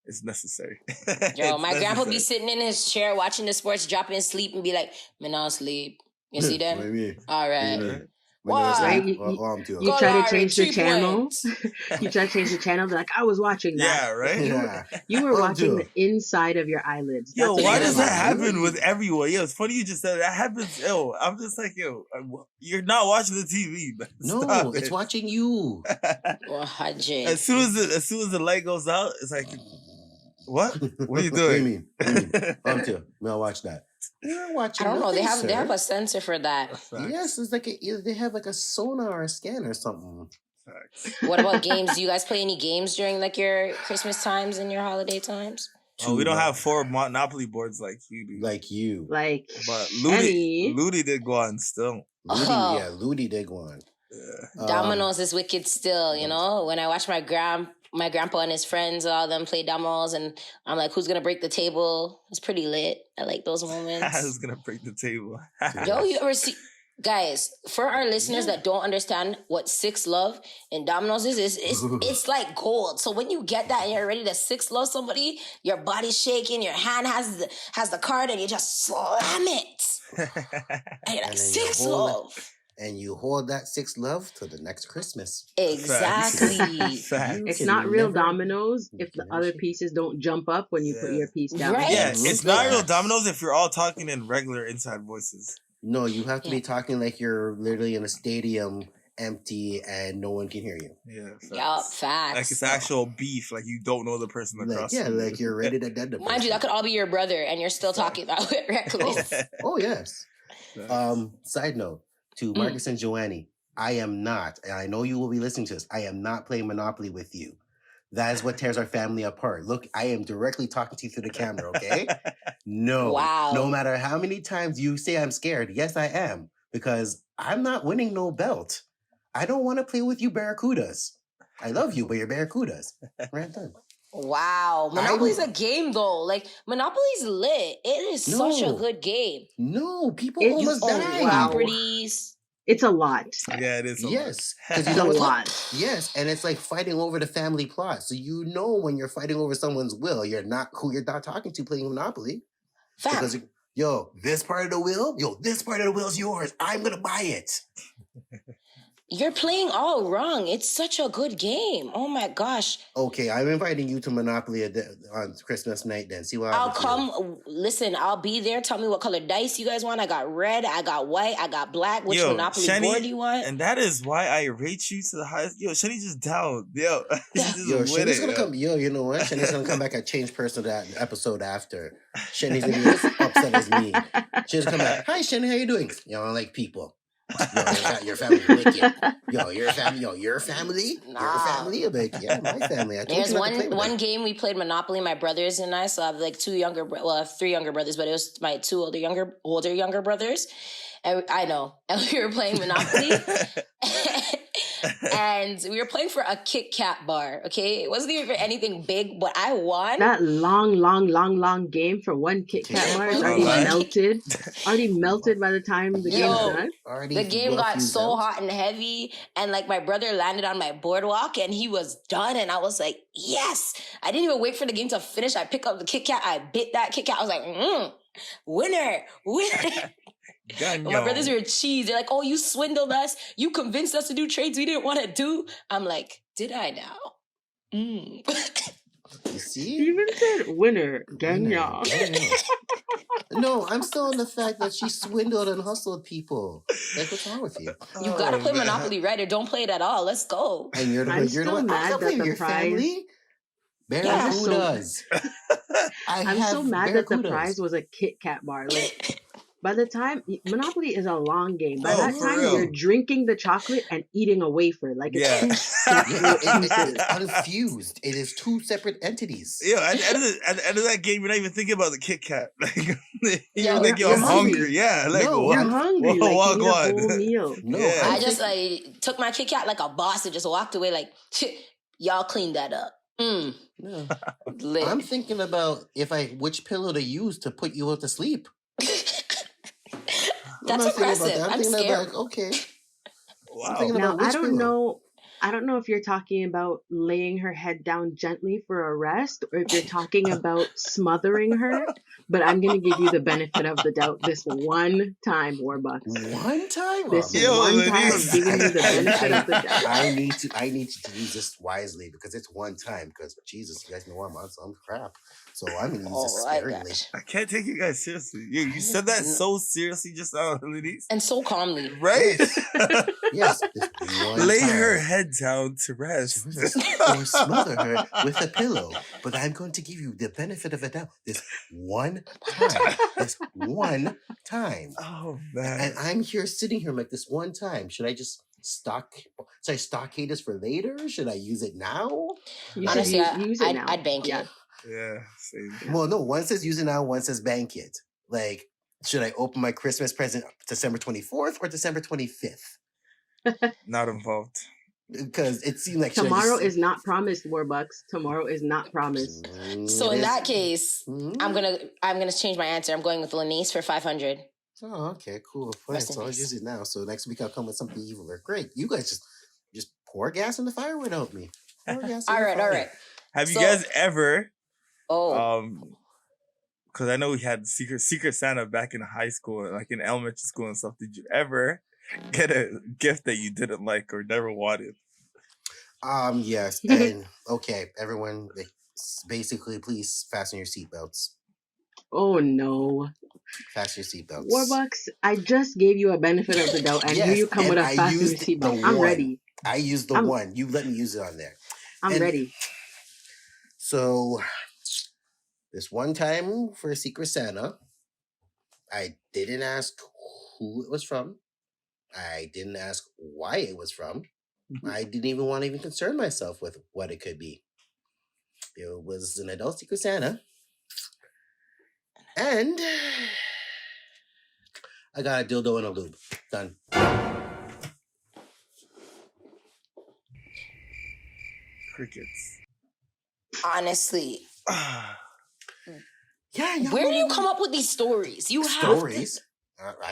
it's necessary. Yo, It's my grandpa be necessary. sitting in his chair watching the sports, dropping asleep, and be like, "Man, I'll sleep." You see them? What do you mean? All right. What do you mean? When Why? they're Right? asleep, I'm too. You try to Golari, change the 3 channel. points. You try to change the channel. They're like, I was watching that. Yeah, right. Yeah. You were I'm watching too. the inside of your eyelids. Yo, That's what why you does were that watching. happen with everyone? Yo, it's funny you just said that happens. Yo, I'm just like, yo, you're not watching the TV. Man. No, Stop it's it. watching you. Well, Hajj. As soon as the light goes out, it's like, what? What are you What do you doing? mean? What do you mean? I'm too. No, watch that. You're I watching. don't know. They nothing, have sir. a sensor for that. Yes, it's like either they have like a sonar or a scanner or something. Facts. What about games? Do you guys play any games during like your Christmas times and your holiday times? Oh, we don't have 4 Monopoly boards like you do. Like you. Like, But Shenny. Ludi did go on still. Ludi, Oh. yeah, Ludi did one. Yeah. Dominoes is wicked still, you know? When I watch my grandpa and his friends, all of them play dominoes, and I'm like, who's gonna break the table? It's pretty lit. I like those moments. Who's gonna break the table? Yo, you ever see... Guys, for our listeners that don't understand what Six Love and Dominoes is, it's like gold. So when you get that and you're ready to Six Love somebody, your body's shaking, your hand has the card, and you just slam it. And you're like, Six Love. And you hold that 6 love to the next Christmas. Exactly. Facts. It's can not real never- dominoes you if the can other never- pieces don't jump up when you put Yeah. your piece down. Right? Yeah, Mhm. it's not real Facts. dominoes if you're all talking in regular inside voices. No, you have to Yeah. be talking like you're literally in a stadium, empty, and no one can hear you. Yeah, facts. Yup, facts. Like it's actual beef. Like you don't know the person Like, across. yeah, from you. like you're ready to dead the Mind you, that could all be your brother, and you're still talking that way reckless. Oh yes. Facts. Side note to Marcus and Joannie, I am not, and I know you will be listening to this. I am not playing Monopoly with you. That is what tears our family apart. Look, I am directly talking to you through the camera. Okay. No. Wow. No matter how many times you say I'm scared, yes, I am, because I'm not winning no belt. I don't want to play with you Barracudas. I love you, but you're Barracudas. Right done. Wow. Monopoly's a game, though. Like, Monopoly's lit. It is such a No. good game. No, people It- almost Own died. wow. properties. It's a lot. Yeah, it is. Yes, because It's you a know it's lot. yes, and it's like fighting over the family plot. So you know when you're fighting over someone's will, you're not who you're not talking to playing Monopoly. Fact. Because yo, this part of the wheel, this part of the wheel's yours. I'm gonna buy it. You're playing all wrong. It's such a good game. Oh my gosh. Okay, I'm inviting you to Monopoly on Christmas night. Then see what I'll happens. come. Listen, I'll be there. Tell me what color dice you guys want. I got red. I got white. I got black. Which Monopoly Shani, board do you want? And that is why I rate you to the highest. Yo, Shani's just down. Yo, just Yo, with Shani's it, gonna yo. come. Yo, you know what? Shani's gonna come back a changed person that episode after. Shani's gonna be as upset as me. She's gonna come back. Hi, Shani, how you doing? Yo, I don't like people. Yo, your family wicked. Yo, your family. Yo, your family. Your Nah. family. I'm like, yeah, my family. I told There's you not to play with one them. game we played Monopoly, my brothers and I. So I have like I have 3 younger brothers, but it was my 2 older younger brothers. And I know. And we were playing Monopoly. And we were playing for a Kit Kat bar, okay? It wasn't even for anything big, but I won. That long game for one Kit Kat bar is Oh, already man. melted. Already melted by the time the game's Yo. done. Already The game well got fused so out. hot and heavy, and like my brother landed on my boardwalk and he was done, and I was like, yes. I didn't even wait for the game to finish. I picked up the Kit Kat, I bit that Kit Kat. I was like, winner. Ganyo. My brothers were cheese. They're like, oh, you swindled us. You convinced us to do trades we didn't want to do. I'm like, did I now? You He see? even said winner. Gang y'all. No, I'm still on the fact that she swindled and hustled people. Like, what's wrong with you? You gotta play man. Monopoly right, or don't play it at all. Let's go. And you're the I'm you're still the one. mad I that play the your prize- family. Yeah. Barracudas. I'm so mad that the prize was a Kit Kat bar. Like, by the time Monopoly is a long game, by Oh, that for time real. you're drinking the chocolate and eating a wafer. Like it's Yeah. two separate pieces. It's unfused. It is two separate entities. Yo, at the end of that game, you're not even thinking about the Kit Kat. Like, you're Yo, like, yo, you're I'm hungry. hungry. Yeah, like, No, You're what? hungry. Whoa, Like you walk need a on. whole meal. No, Yeah. I'm I just took my Kit Kat like a boss and just walked away like, y'all clean that up. no. Lit. I'm thinking about which pillow to use to put you to sleep. I'm That's not thinking about aggressive. that. I'm I'm thinking scared. about, okay. I'm Wow. thinking Now, about which pillow. I don't know if you're talking about laying her head down gently for a rest or if you're talking about smothering her, but I'm going to give you the benefit of the doubt this one time, Warbucks. One time? Oh This man. Yo, one time, I'm Lenise. giving you the benefit of the doubt. I need to use this wisely because it's one time. Because Jesus, you guys know I'm on some crap, so I'm gonna use this Oh my sparingly. gosh. I can't take you guys seriously. You said that so seriously just now, Lenise. And so calmly. Right? Yes, this one Lay time. her head down to rest. Or smother her with a pillow. But I'm going to give you the benefit of a doubt. This one time. This one time. Oh man. And I'm here sitting here like this one time. Should I just stockade this for later? Should I use it now? You should Honestly, use it now. I'd bank it. Yeah, same. Well, no, one says use it now, one says bank it. Like, should I open my Christmas present December 24th or December 25th? Not involved. Because it seemed like Tomorrow is not promised, Warbucks. Tomorrow is not promised. So in that case, Mhm. I'm gonna change my answer. I'm going with Lenise for 500. Oh, okay, cool. Fine. Rest in So I'll peace. use it now. So next week I'll come with something eviler. Great. You guys just pour gas in the fire without me. Pour gas in All the right, fire. all right. Have you So- guys ever Oh, because I know we had Secret Santa back in high school, like in elementary school and stuff. Did you ever get a gift that you didn't like or never wanted? Yes. And okay, everyone, basically, please fasten your seatbelts. Oh no. Fasten your seatbelts. Warbucks, I just gave you a benefit of the doubt. I knew Yes, you come with and a I fasten your used the seatbelt. I'm one. ready. I used the one. You let me use it on there. I'm And ready. So this one time for Secret Santa, I didn't ask who it was from. I didn't ask why it was from. I didn't even want to even concern myself with what it could be. It was an adult Secret Santa. And I got a dildo and a lube. Done. Crickets. honestly, Yeah. where do you come up with these stories? You have stories?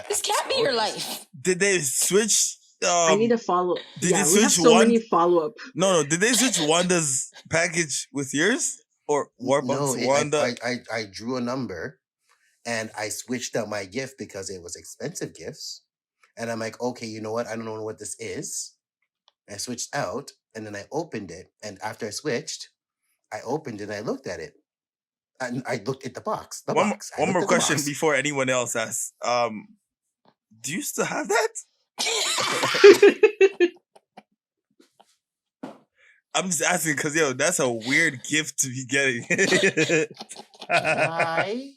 this can't be your life. Did they switch? I need a follow. Did Yeah, they we have switch so one? many follow up. No. Did they switch Wanda's package with yours or Warbucks? No, Wanda. I drew a number and I switched out my gift because it was expensive gifts. And I'm like, okay, you know what? I don't know what this is. I switched out and then I opened it. And after I switched, I opened it and I looked at it. And I looked at the box. One I more looked at the question box. before anyone else asks. Do you still have that? I'm just asking because that's a weird gift to be getting. Why,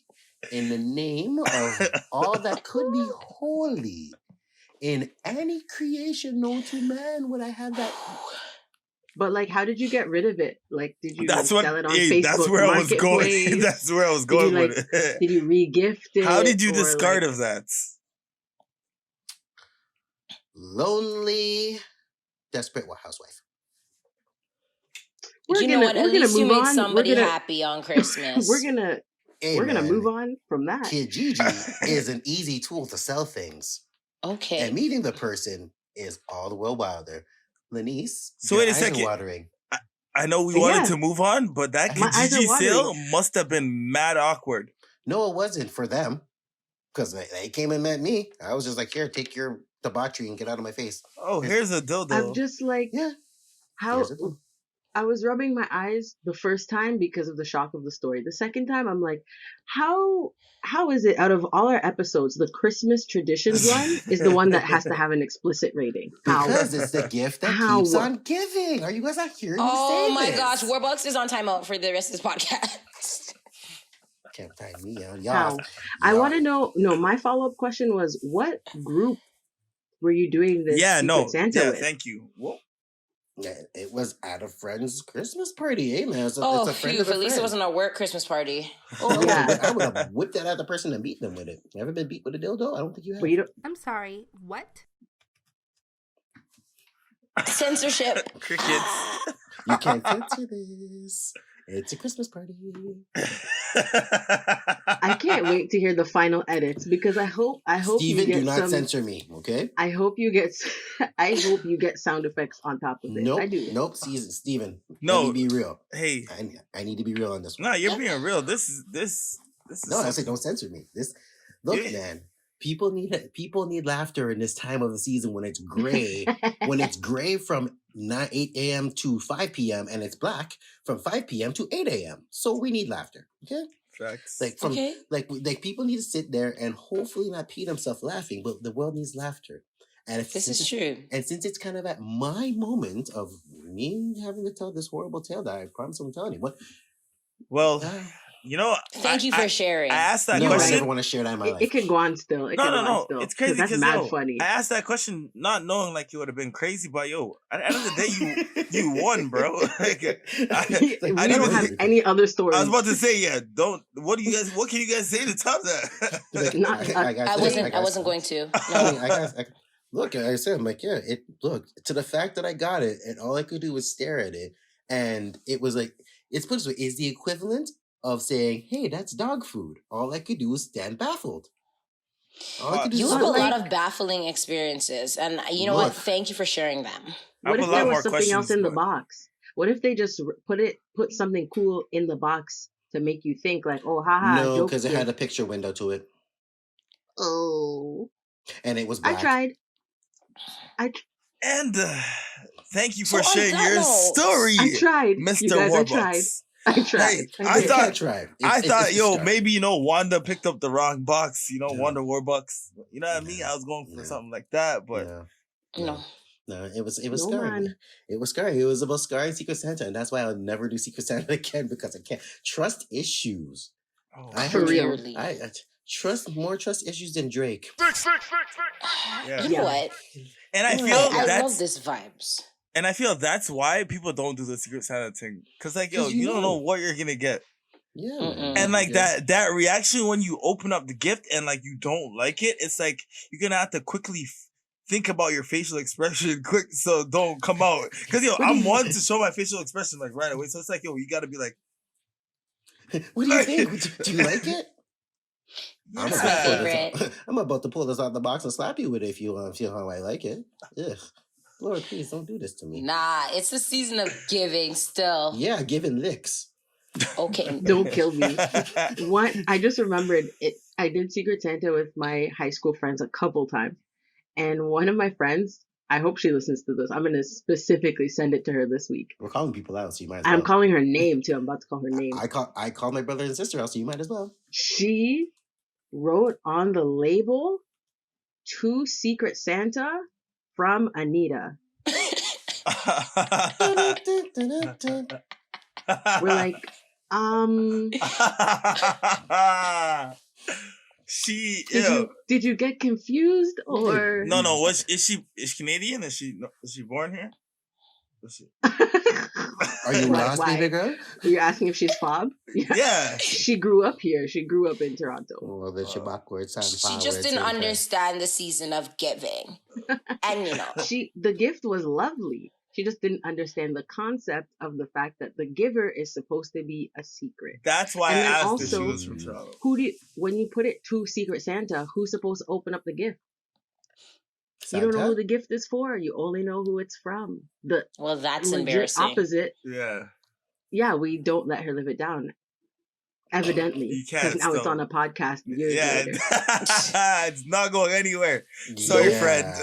in the name of all that could be holy, in any creation known to man, would I have that? But like, how did you get rid of it? Like, did you That's like, what. sell it on Hey, Facebook that's where I was going. Marketplace? That's where I was Did you, going with it. Did you re-gift it? How did you or, discard like, of that? Lonely, desperate housewife. You know what? At We're gonna least you move made on. somebody We're gonna happy on Christmas. we're gonna Amen. move on from that. Kid Gigi is an easy tool to sell things. Okay. And meeting the person is all the world wilder. Lenise, So your wait a eyes are second. watering. I know we Yeah. wanted to move on, but that My eyes are Kijiji sale watering. must have been mad awkward. No, it wasn't for them. Because they came and met me. I was just like, here, take your debauchery and get out of my face. Oh, here's a dildo. I'm just like, Yeah. how Here's a dildo. I was rubbing my eyes the first time because of the shock of the story. The second time, I'm like, how is it out of all our episodes, the Christmas traditions one is the one that has to have an explicit rating? How? Because it's the gift that How? keeps on giving. Are you guys not hearing me Oh say my this? gosh, Warbucks is on timeout for the rest of this podcast. Can't time me out. How? Y'all. I want to know. No, my follow up question was, what group were you doing this Secret Santa with? Thank you. Whoa. Yeah, it was at a friend's Christmas party. Hey, man. It's a Oh, friend phew, of a at least it friend. wasn't a work Christmas party. Oh, Yeah. I would have whipped that at the person and beat them with it. Never been beat with a dildo? I don't think you have. Well, you don't, I'm sorry, what? Censorship. Crickets. You can't censor this. It's a Christmas party. I can't wait to hear the final edits because I hope you Steven, do get not some. censor me, okay? I hope you get. I hope you get sound effects on top of it. I do. Nope. Steven, let No, me be real. hey, I need to be real on this one. no, you're being real. This is No, I say something. don't censor me. Look, Yeah. man. People need laughter in this time of the season when it's gray. When it's gray from 8 a.m. to 5 p.m. and it's black from 5 p.m. to 8 a.m. So we need laughter. Okay. Facts. Like people need to sit there and hopefully not pee themselves laughing, but the world needs laughter. And This is true. And since it's kind of at my moment of me having to tell this horrible tale that I promise I'm telling you, what? Well, you know, Thank you for sharing. I asked that No, I question. never want to share that in my life. It could go on still. No. Still, It's crazy that's because mad funny. I asked that question not knowing like it would have been crazy, but yo, at the end of the day, you won, bro. Like, we don't have any other stories. I was about to say, yeah. What can you guys say to top that? I wasn't going to. No. Look, I said, I'm like, yeah, to the fact that I got it, and all I could do was stare at it, and it was like, it's put this way, is the equivalent of saying, hey, that's dog food. All I could do was stand baffled. You have a lot of baffling experiences, and you know what? Thank you for sharing them. What if there was something else in the box? What if they just put something cool in the box to make you think like, oh, haha. No, because it had a picture window to it. Oh. And it was black. I tried. And thank you for sharing your story. I tried, Mr. You guys, Warbucks. I tried. I thought, it's maybe Wanda picked up the wrong box. Wanda Warbucks. You know what I mean? I was going for something like that, but no. No, it was scary. Man. It was scary. It was about scarring Secret Santa, and that's why I'll never do Secret Santa again because I can't. Trust issues. For real. I more trust issues than Drake. Yeah. You know what? And I feel I love this vibes. And I feel that's why people don't do the Secret Santa thing. Because, like, yo, you don't know what you're going to get. Yeah. And, like, that reaction when you open up the gift and, like, you don't like it, it's like you're going to have to quickly think about your facial expression quick so don't come out. Because, yo, I'm one to show my facial expression, like, right away. So it's like, yo, you got to be like... What do you think? Do you like it? Yeah. I'm about to pull this out the box and slap you with it if you feel how I like it. Ugh. Lord, please don't do this to me. Nah, it's the season of giving still. Yeah, giving licks. Okay. Don't kill me. I just remembered it. I did Secret Santa with my high school friends a couple times. And one of my friends, I hope she listens to this. I'm going to specifically send it to her this week. We're calling people out, so you might as well. I'm calling her name, too. I'm about to call her name. I call my brother and sister out, so you might as well. She wrote on the label, "To Secret Santa from Anita." We're like, Did you get confused or no? Is she Canadian? Is she born here? Are you lost, baby girl? You're asking if she's fob? Yeah. She grew up here. She grew up in Toronto. Well, then she backwards. She just didn't understand the season of giving. And the gift was lovely. She just didn't understand the concept of the fact that the giver is supposed to be a secret. That's why I asked if she was from Toronto. When you put it to Secret Santa, who's supposed to open up the gift? Santa? You don't know who the gift is for. You only know who it's from. Well, that's embarrassing. Opposite. Yeah. Yeah, we don't let her live it down. Evidently, because now it's on a podcast years later. It's not going anywhere. Sorry, friend.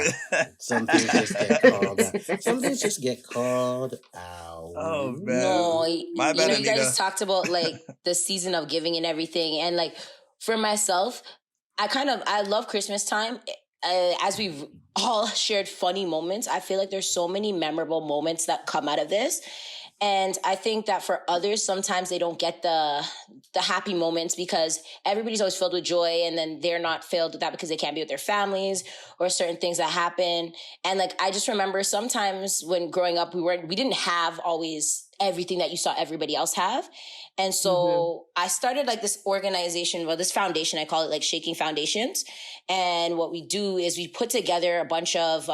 Some things just get called out. Some things just get called out. Oh man, no, my bad, you guys talked about like the season of giving and everything, and like for myself, I love Christmas time. As we've all shared funny moments, I feel like there's so many memorable moments that come out of this. And I think that for others, sometimes they don't get the happy moments because everybody's always filled with joy, and then they're not filled with that because they can't be with their families or certain things that happen. And like, I just remember sometimes when growing up, we didn't have always everything that you saw everybody else have. And so I started like this organization, this foundation, I call it like Shaking Foundations. And what we do is we put together a bunch of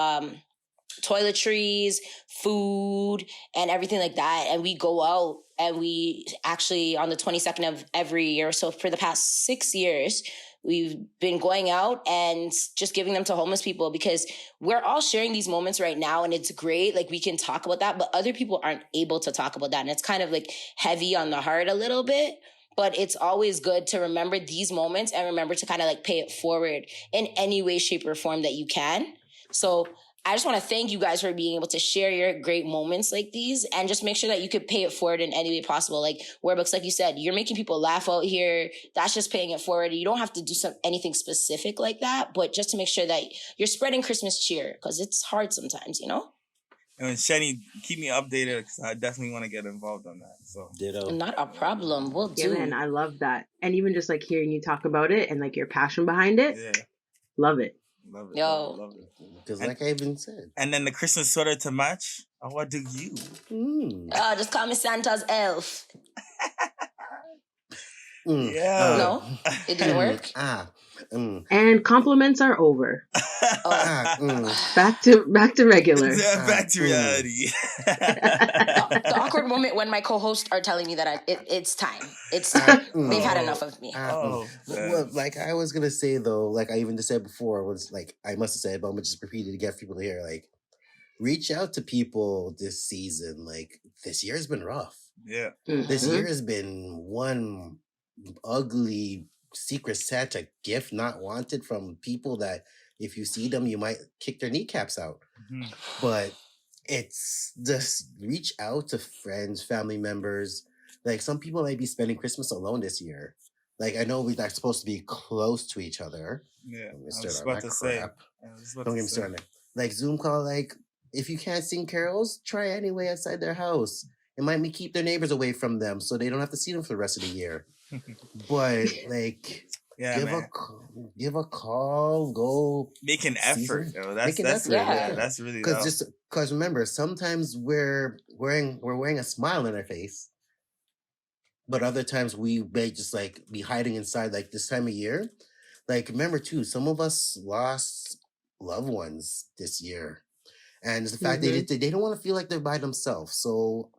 toiletries, food, and everything like that. And we go out and we actually on the 22nd of every year. So for the past 6 years, we've been going out and just giving them to homeless people because we're all sharing these moments right now and it's great. Like we can talk about that, but other people aren't able to talk about that. And it's kind of like heavy on the heart a little bit. But it's always good to remember these moments and remember to kind of like pay it forward in any way, shape, or form that you can. So I just want to thank you guys for being able to share your great moments like these and just make sure that you could pay it forward in any way possible. Like Warbucks, like you said, you're making people laugh out here. That's just paying it forward. You don't have to do anything specific like that, but just to make sure that you're spreading Christmas cheer because it's hard sometimes, you know? And Shenny, keep me updated because I definitely want to get involved on that. So Ditto. Not a problem. We'll Yeah, do. man, I love that. And even just like hearing you talk about it and like your passion behind it, yeah, love it. love it. Yo. Love it. Because And- like I even said. And then the Christmas sweater to match. Oh, what do you? Oh, just call me Santa's elf. Yeah. No, it didn't work. And compliments are over. Oh. Back to regular. Back to reality. The awkward moment when my co-hosts are telling me that it's time. It's time. They've had enough of me. Well, like I was gonna say though, like I even just said before, was like I must have said, but I'm gonna just repeat it to get people to hear. Like, reach out to people this season. Like this year's been rough. Yeah. This year has been one ugly Secret Santa gift not wanted from people that if you see them, you might kick their kneecaps out. Mhm. But it's just reach out to friends, family members. Like some people might be spending Christmas alone this year. Like I know we're not supposed to be close to each other. Yeah. Don't get me I was started on about that to say. crap. Don't Don't get me started. Like Zoom call, like if you can't sing carols, try anyway outside their house. It might keep their neighbors away from them so they don't have to see them for the rest of the year. But like Yeah, give a call, go make an effort. season. Yo. Make an effort, yeah. That's really because remember, sometimes we're wearing a smile on our face, but other times we may just like be hiding inside. Like this time of year, like remember too, some of us lost loved ones this year, and it's the fact they don't want to feel like they're by themselves. So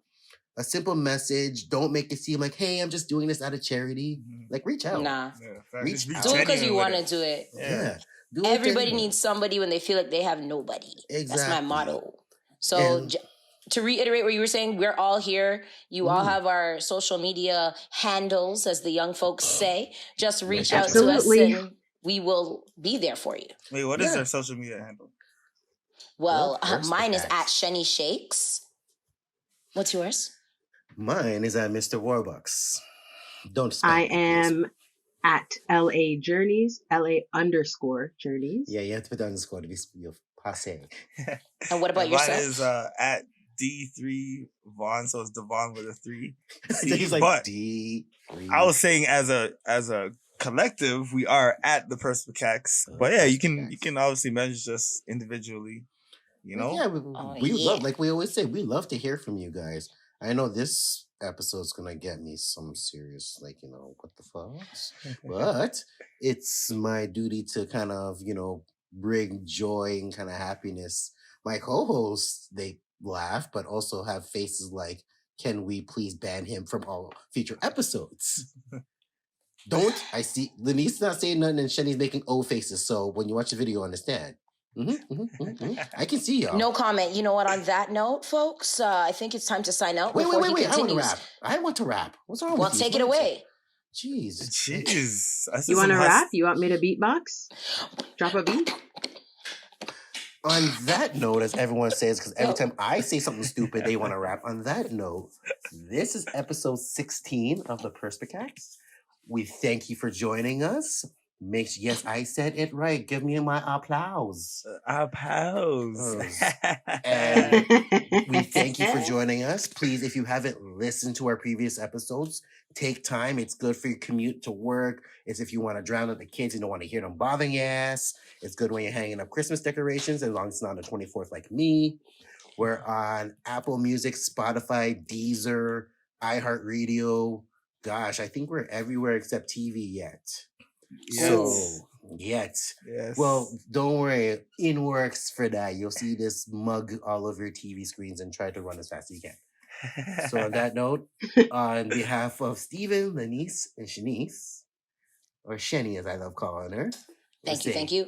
a simple message, don't make it seem like, hey, I'm just doing this out of charity. Like reach out. Nah. Reach out. Do it because you want to do it. Yeah. Everybody needs somebody when they feel like they have nobody. Exactly. That's my motto. So to reiterate what you were saying, we're all here. You all have our social media handles, as the young folks say. Just reach out to us and we will be there for you. Wait, what is their social media handle? Well, mine is at Shenny Shakes. What's yours? Mine is at Mr. Warbucks. Don't spell I it, please. am at LA Journeys, LA_Journeys. Yeah, you have to put the underscore to be passe. And what about Mine yourself? is at D3 Vaughn, so it's Devon with a 3. He's like but D3. I was saying as a collective, we are at the Perspicax. But yeah, you can obviously message us individually. You know? Yeah, we love, like we always say, we love to hear from you guys. I know this episode's gonna get me some serious, like, what the fuck? But it's my duty to kind of, bring joy and kind of happiness. My co-hosts, they laugh, but also have faces like, can we please ban him from all future episodes? I see Lenice's not saying nothing and Shenny's making O faces, so when you watch the video, understand. I can see y'all. No comment. You know what? On that note, folks, I think it's time to sign out. Wait. Continues. I want to rap. What's wrong with you? Well, take it away. Jeez. You want to rap? You want me to beatbox? Drop a beat? On that note, as everyone says, because every time I say something stupid, they want to rap. On that note, this is episode 16 of the Perspicax. We thank you for joining us. Yes, I said it right. Give me my applause. Applause. And we thank you for joining us. Please, if you haven't listened to our previous episodes, take time. It's good for your commute to work. It's if you want to drown out the kids and don't want to hear them bothering your ass. It's good when you're hanging up Christmas decorations, as long as it's not on the 24th like me. We're on Apple Music, Spotify, Deezer, iHeartRadio. Gosh, I think we're everywhere except TV yet. Yes. So Yet. Yes. Well, don't worry. In works for that. You'll see this mug all over your TV screens and try to run as fast as you can. So on that note, on behalf of Stephen, Lanice, and Shanice, or Shenny as I love calling her. Thank you.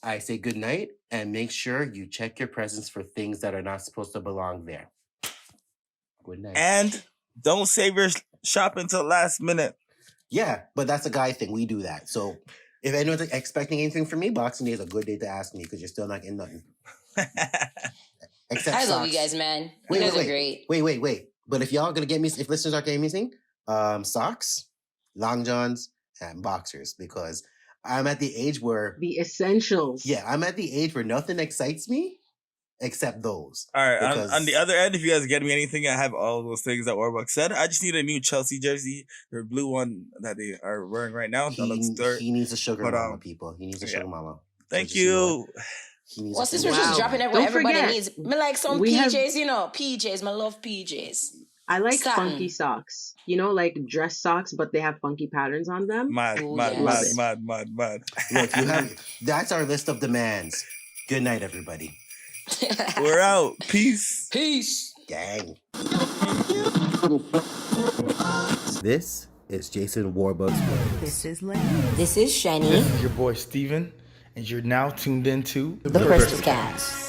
I say good night and make sure you check your presents for things that are not supposed to belong there. Good night. And don't save your shopping until last minute. Yeah, but that's a guy thing. We do that. So if anyone's expecting anything from me, Boxing Day is a good day to ask me because you're still not getting nothing. Except I socks. love you guys, man. You guys are great. Wait. But if y'all gonna get me, if listeners are getting me anything, socks, long johns, and boxers, because I'm at the age where the essentials. Yeah, I'm at the age where nothing excites me except those. All right. On the other end, if you guys get me anything, I have all those things that Warbucks said. I just need a new Chelsea jersey, their blue one that they are wearing right now. That looks dirt. He needs a sugar mama, people. He needs a sugar mama. Thank you. Well, since we're just dropping everyone, everybody needs. Me like some PJs, you know, PJs. I love PJs. I like funky socks. You know, like dress socks, but they have funky patterns on them. Mad. Look, that's our list of demands. Good night, everybody. We're out. Peace. Gang. This is Jason Warbucks. This is Lane. This is Shani. This is your boy Steven, and you're now tuned into the Perspicax.